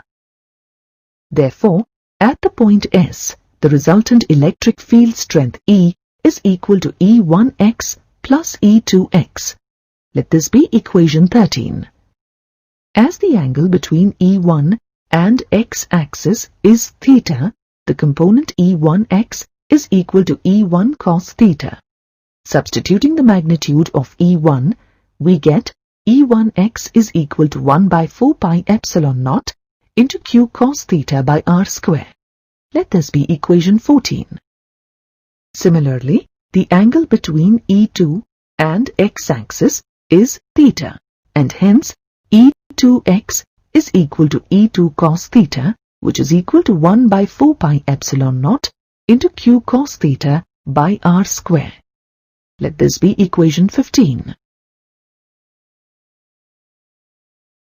Therefore, at the point S, the resultant electric field strength E is equal to E1x plus E2x. Let this be equation 13. As the angle between E1 and x-axis is theta, the component E1x is equal to E1 cos theta. Substituting the magnitude of E1, we get E1x is equal to 1 by 4 pi epsilon naught into q cos theta by r square. Let this be equation 14. Similarly, the angle between E2 and x-axis is theta, and hence E2x is equal to E2 cos theta, which is equal to 1 by 4 pi epsilon naught into q cos theta by r square. Let this be equation 15.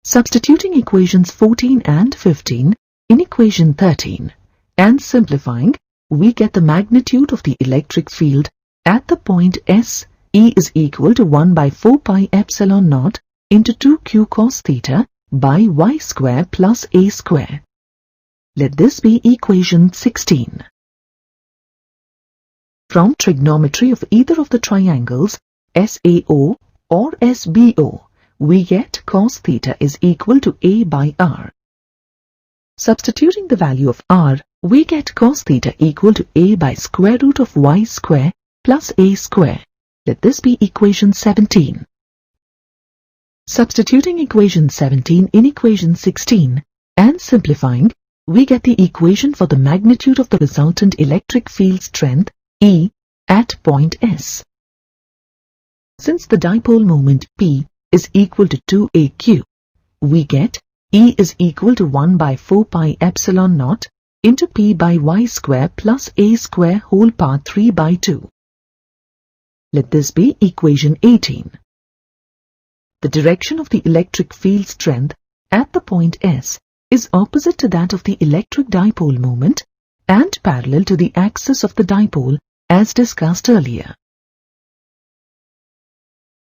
Substituting equations 14 and 15 in equation 13 and simplifying, we get the magnitude of the electric field at the point S E is equal to 1 by 4 pi epsilon naught into 2q cos theta by y square plus a square. Let this be equation 16. From trigonometry of either of the triangles SAO or SBO, we get cos theta is equal to A by R. Substituting the value of R, we get cos theta equal to A by square root of y square plus a square. Let this be equation 17. Substituting equation 17 in equation 16 and simplifying, we get the equation for the magnitude of the resultant electric field strength E at point S. Since the dipole moment P is equal to 2aq, we get E is equal to 1 by 4 pi epsilon naught into P by y square plus a square whole power 3 by 2. Let this be equation 18. The direction of the electric field strength at the point S is opposite to that of the electric dipole moment and parallel to the axis of the dipole as discussed earlier.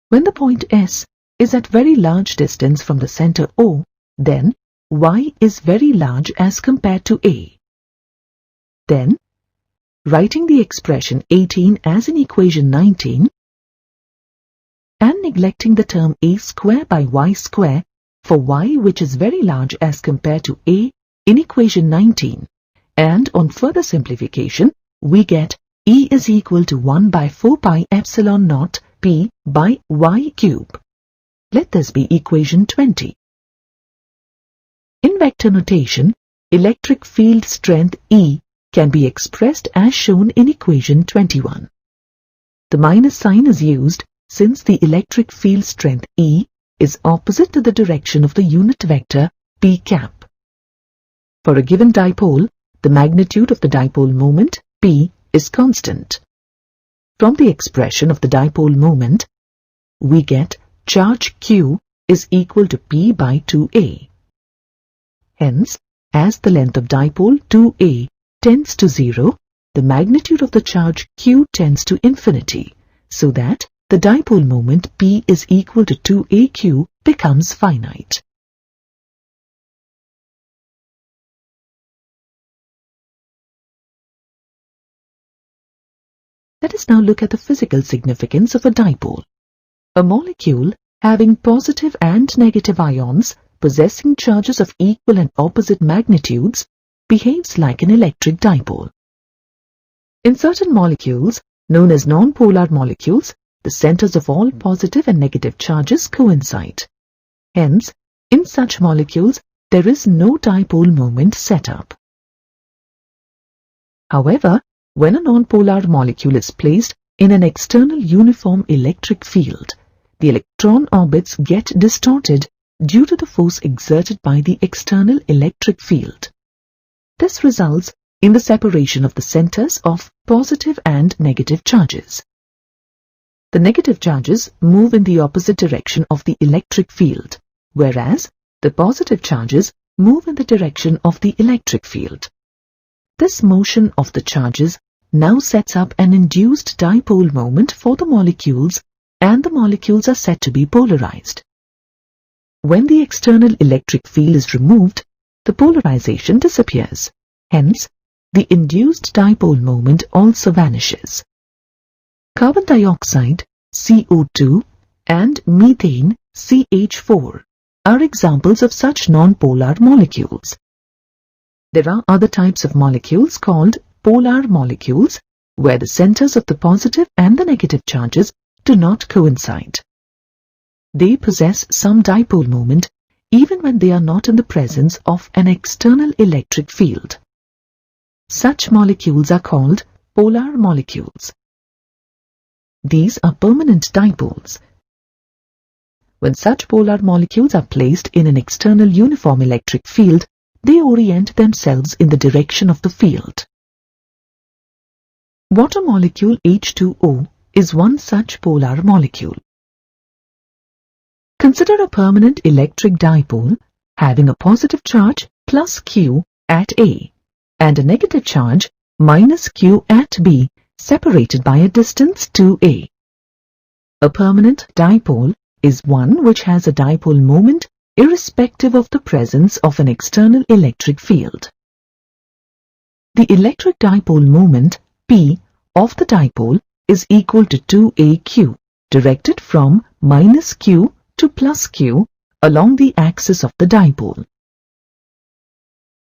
When the point S is at very large distance from the center O, then y is very large as compared to A. Then, writing the expression 18 as in equation 19 and neglecting the term a square by y square for y which is very large as compared to A in equation 19, and on further simplification, we get E is equal to 1 by 4 pi epsilon naught P by y cube. Let this be equation 20. In vector notation, electric field strength E can be expressed as shown in equation 21. The minus sign is used since the electric field strength E is opposite to the direction of the unit vector P cap. For a given dipole, the magnitude of the dipole moment P is constant. From the expression of the dipole moment, we get charge Q is equal to P by 2A. Hence, as the length of dipole 2A tends to 0, the magnitude of the charge Q tends to infinity, so that the dipole moment P is equal to 2aq becomes finite. Let us now look at the physical significance of a dipole. A molecule having positive and negative ions possessing charges of equal and opposite magnitudes behaves like an electric dipole. In certain molecules, known as non-polar molecules, the centers of all positive and negative charges coincide. Hence, in such molecules, there is no dipole moment set up. However, when a non-polar molecule is placed in an external uniform electric field, the electron orbits get distorted due to the force exerted by the external electric field. This results in the separation of the centers of positive and negative charges. The negative charges move in the opposite direction of the electric field, whereas the positive charges move in the direction of the electric field. This motion of the charges now sets up an induced dipole moment for the molecules, and the molecules are said to be polarized. When the external electric field is removed, the polarization disappears. Hence, the induced dipole moment also vanishes. Carbon dioxide, CO2, and methane, CH4, are examples of such non-polar molecules. There are other types of molecules called polar molecules, where the centers of the positive and the negative charges do not coincide. They possess some dipole moment even when they are not in the presence of an external electric field. Such molecules are called polar molecules. These are permanent dipoles. When such polar molecules are placed in an external uniform electric field, they orient themselves in the direction of the field. Water molecule H2O is one such polar molecule. Consider a permanent electric dipole having a positive charge plus Q at A and a negative charge minus Q at B separated by a distance 2A. A permanent dipole is one which has a dipole moment irrespective of the presence of an external electric field. The electric dipole moment P of the dipole is equal to 2aq, directed from minus q to plus q along the axis of the dipole.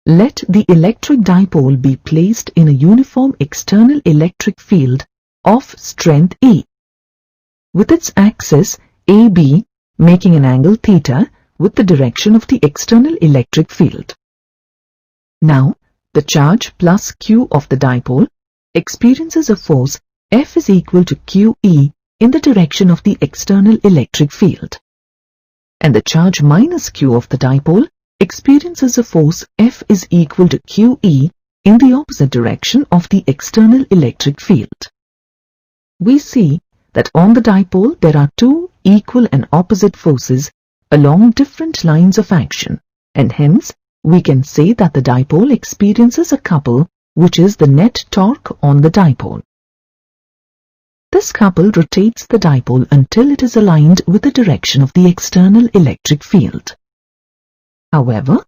Let the electric dipole be placed in a uniform external electric field of strength E, with its axis AB making an angle theta with the direction of the external electric field. Now, the charge plus q of the dipole experiences a force F is equal to QE in the direction of the external electric field, and the charge minus q of the dipole experiences a force F is equal to QE in the opposite direction of the external electric field. We see that on the dipole there are two equal and opposite forces along different lines of action, and hence we can say that the dipole experiences a couple which is the net torque on the dipole. This couple rotates the dipole until it is aligned with the direction of the external electric field. However,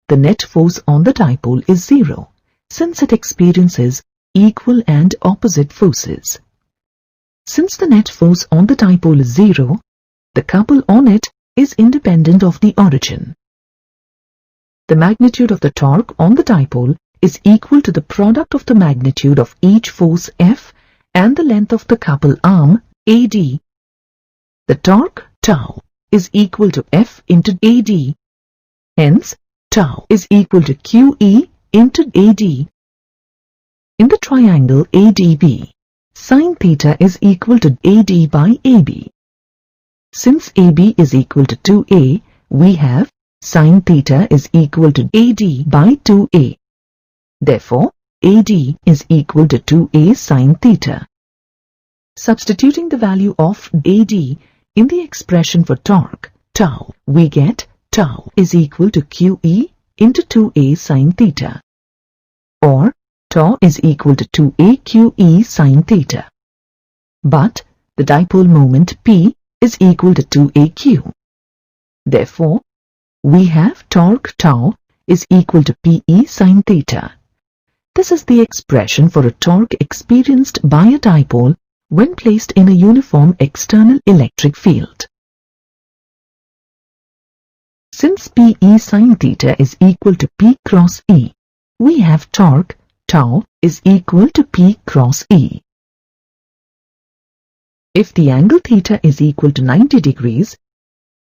the net force on the dipole is zero, since it experiences equal and opposite forces. Since the net force on the dipole is zero, the couple on it is independent of the origin. The magnitude of the torque on the dipole is equal to the product of the magnitude of each force F and the length of the couple arm AD. The torque tau is equal to F into AD. Hence, tau is equal to QE into AD. In the triangle ADB, sin theta is equal to AD by AB. Since AB is equal to 2A, we have sin theta is equal to AD by 2A. Therefore, AD is equal to 2A sin theta. Substituting the value of AD in the expression for torque, tau, we get tau is equal to QE into 2A sin theta, or tau is equal to 2A QE sin theta. But the dipole moment P is equal to 2AQ. Therefore, we have torque tau is equal to PE sin theta. This is the expression for a torque experienced by a dipole when placed in a uniform external electric field. Since PE sin theta is equal to P cross E, we have torque tau is equal to P cross E. If the angle theta is equal to 90 degrees,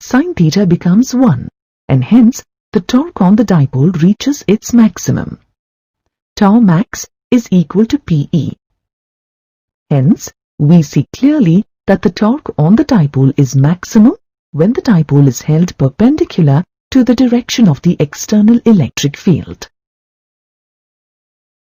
sin theta becomes 1, and hence the torque on the dipole reaches its maximum. Tau max is equal to PE. Hence, we see clearly that the torque on the dipole is maximum when the dipole is held perpendicular to the direction of the external electric field.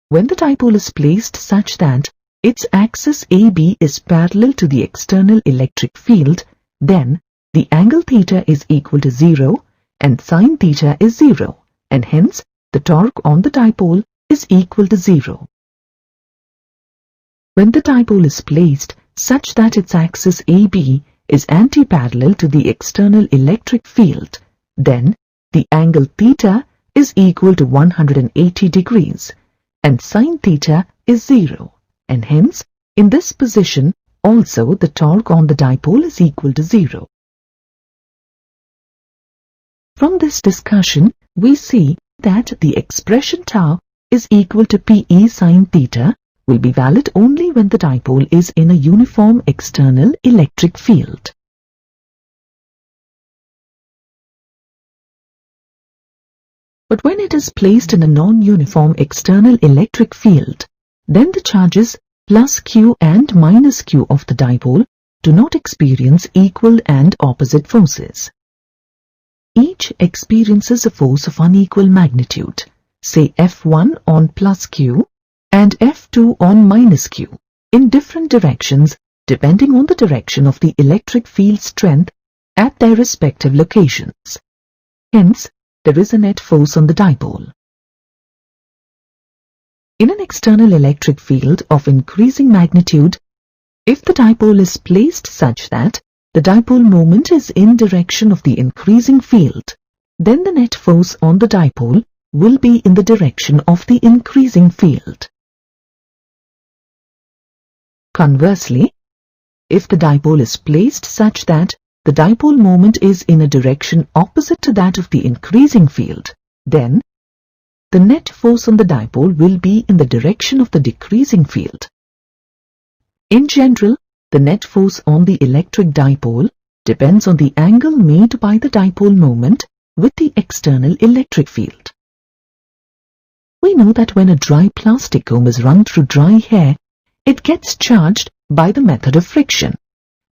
When the dipole is placed such that its axis AB is parallel to the external electric field, then the angle theta is equal to 0 and sin theta is 0, and hence the torque on the dipole is equal to 0. When the dipole is placed such that its axis AB is antiparallel to the external electric field, then the angle theta is equal to 180 degrees and sin theta is 0, and hence in this position also the torque on the dipole is equal to 0. From this discussion, we see that the expression tau is equal to PE sin theta will be valid only when the dipole is in a uniform external electric field. But when it is placed in a non-uniform external electric field, then the charges plus Q and minus Q of the dipole do not experience equal and opposite forces. Each experiences a force of unequal magnitude, say F1 on plus Q and F2 on minus Q, in different directions depending on the direction of the electric field strength at their respective locations. Hence, there is a net force on the dipole. In an external electric field of increasing magnitude, If the dipole is placed such that the dipole moment is in direction of the increasing field, then the net force on the dipole will be in the direction of the increasing field. Conversely, if the dipole is placed such that the dipole moment is in a direction opposite to that of the increasing field, then the net force on the dipole will be in the direction of the decreasing field. In general, the net force on the electric dipole depends on the angle made by the dipole moment with the external electric field. We know that when a dry plastic comb is run through dry hair, it gets charged by the method of friction.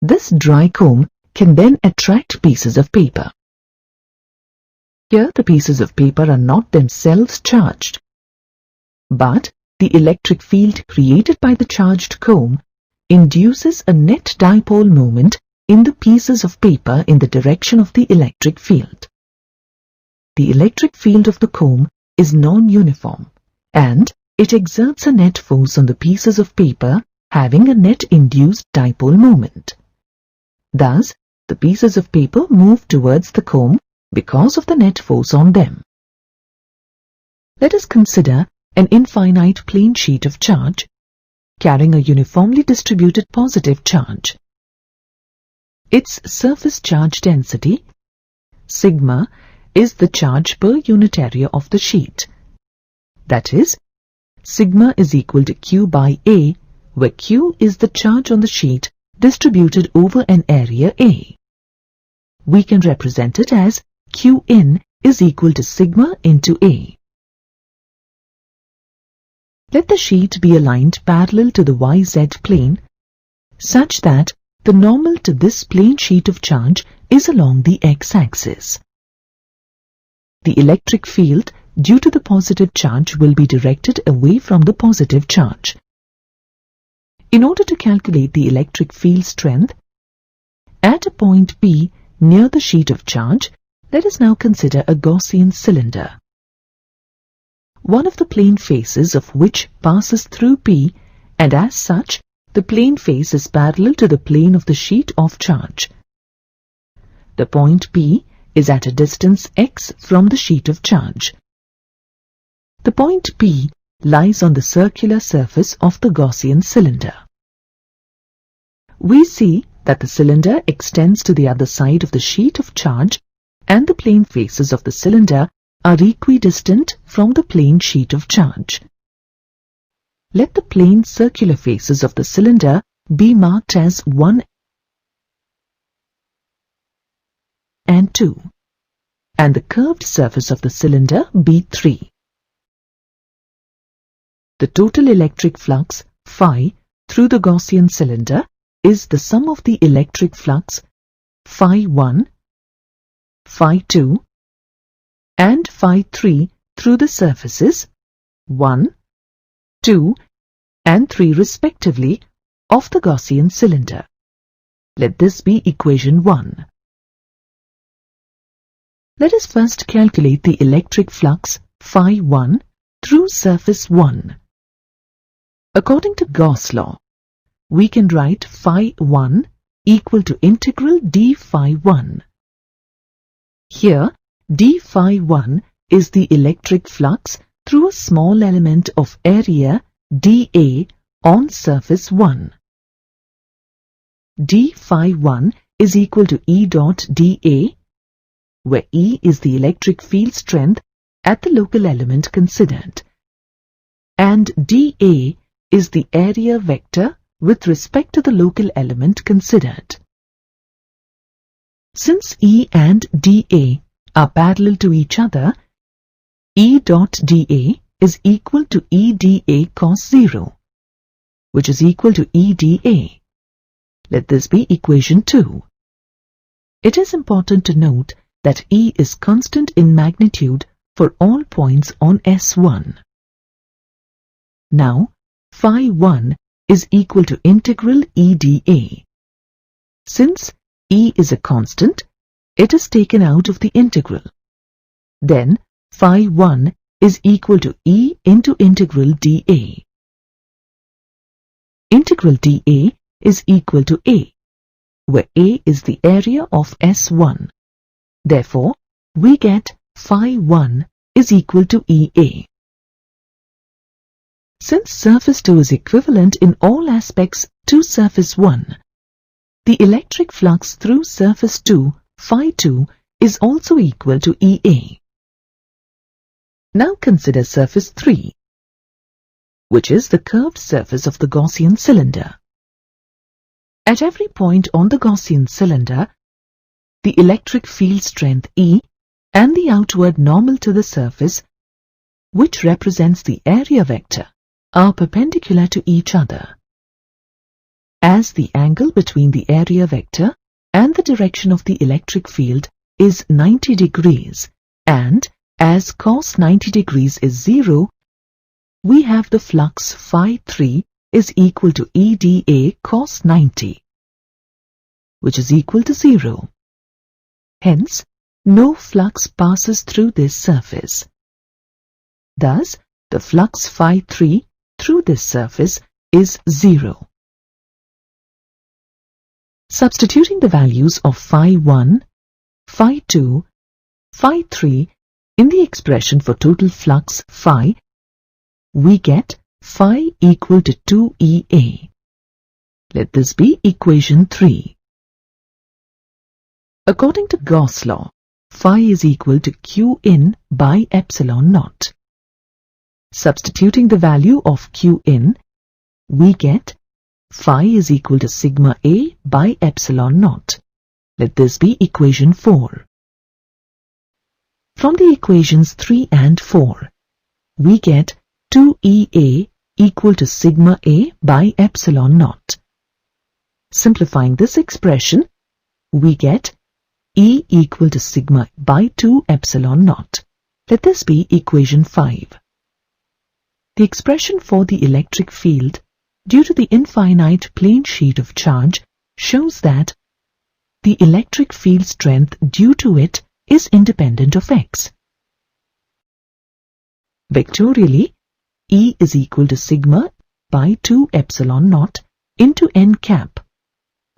This dry comb can then attract pieces of paper. Here the pieces of paper are not themselves charged, but the electric field created by the charged comb induces a net dipole moment in the pieces of paper in the direction of the electric field. The electric field of the comb is non-uniform, and it exerts a net force on the pieces of paper having a net induced dipole moment. Thus, the pieces of paper move towards the comb because of the net force on them. Let us consider an infinite plane sheet of charge carrying a uniformly distributed positive charge. Its surface charge density, sigma, is the charge per unit area of the sheet. That is, sigma is equal to Q by A, where Q is the charge on the sheet distributed over an area A. We can represent it as Qn is equal to sigma into A. Let the sheet be aligned parallel to the YZ plane such that the normal to this plane sheet of charge is along the x-axis. The electric field due to the positive charge will be directed away from the positive charge. In order to calculate the electric field strength, at a point P near the sheet of charge, let us now consider a Gaussian cylinder, one of the plane faces of which passes through P, and as such, the plane face is parallel to the plane of the sheet of charge. The point P is at a distance x from the sheet of charge. The point P lies on the circular surface of the Gaussian cylinder. We see that the cylinder extends to the other side of the sheet of charge, and the plane faces of the cylinder are equidistant from the plane sheet of charge. Let the plane circular faces of the cylinder be marked as 1 and 2, and the curved surface of the cylinder be 3. The total electric flux, phi, through the Gaussian cylinder is the sum of the electric flux, phi 1, phi 2, and phi 3 through the surfaces 1, 2, and 3 respectively of the Gaussian cylinder. Let this be equation 1. Let us first calculate the electric flux phi 1 through surface 1. According to Gauss law, we can write phi 1 equal to integral d phi 1. Here, d phi 1 is the electric flux through a small element of area dA on surface 1. d phi 1 is equal to E dot dA, where E is the electric field strength at the local element considered, and dA is the area vector with respect to the local element considered. Since E and dA are parallel to each other, E dot dA is equal to E dA cos 0, which is equal to E dA. Let this be equation 2. It is important to note that E is constant in magnitude for all points on S1. Now, phi 1 is equal to integral E dA. Since E is a constant, it is taken out of the integral. Then, phi 1 is equal to E into integral dA. Integral dA is equal to A, where A is the area of S1. Therefore, we get phi1 is equal to EA. Since surface 2 is equivalent in all aspects to surface 1, the electric flux through surface 2, phi2, is also equal to EA. Now consider surface 3, which is the curved surface of the Gaussian cylinder. At every point on the Gaussian cylinder, the electric field strength E and the outward normal to the surface, which represents the area vector, are perpendicular to each other. As the angle between the area vector and the direction of the electric field is 90 degrees, and as cos 90 degrees is 0, we have the flux phi3 is equal to EdA cos 90, which is equal to 0. Hence, no flux passes through this surface. Thus, the flux phi3 through this surface is 0. Substituting the values of phi1, phi2, phi3 in the expression for total flux phi, we get phi equal to 2EA. Let this be equation 3. According to Gauss law, phi is equal to Qin by epsilon naught. Substituting the value of Qin, we get phi is equal to sigma A by epsilon naught. Let this be equation 4. From the equations 3 and 4, we get 2EA equal to sigma A by epsilon naught. Simplifying this expression, we get E equal to sigma by 2 epsilon naught. Let this be equation 5. The expression for the electric field due to the infinite plane sheet of charge shows that the electric field strength due to it is independent of x. Vectorially, E is equal to sigma by 2 epsilon naught into n cap,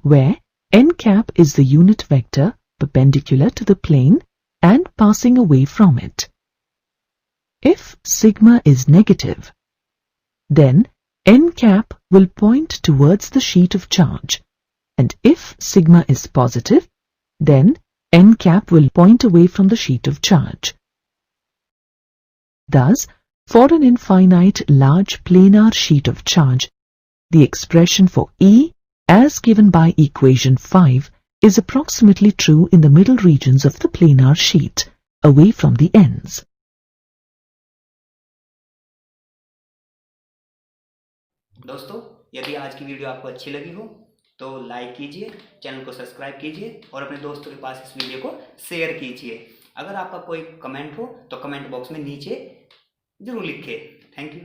where n cap is the unit vector perpendicular to the plane and passing away from it. If sigma is negative, then n cap will point towards the sheet of charge, and if sigma is positive, then n cap will point away from the sheet of charge. Thus, for an infinite large planar sheet of charge, the expression for E as given by equation 5 is approximately true in the middle regions of the planar sheet, away from the ends. दोस्तों, यदि आज की video आपको अच्छी लगी हो तो like कीजिए, चैनल को सब्सक्राइब कीजिए और अपने दोस्तों के पास इस वीडियो को शेयर कीजिए। अगर आपका कोई कमेंट हो तो कमेंट बॉक्स में नीचे ज़रूर लिखिए। Thank you.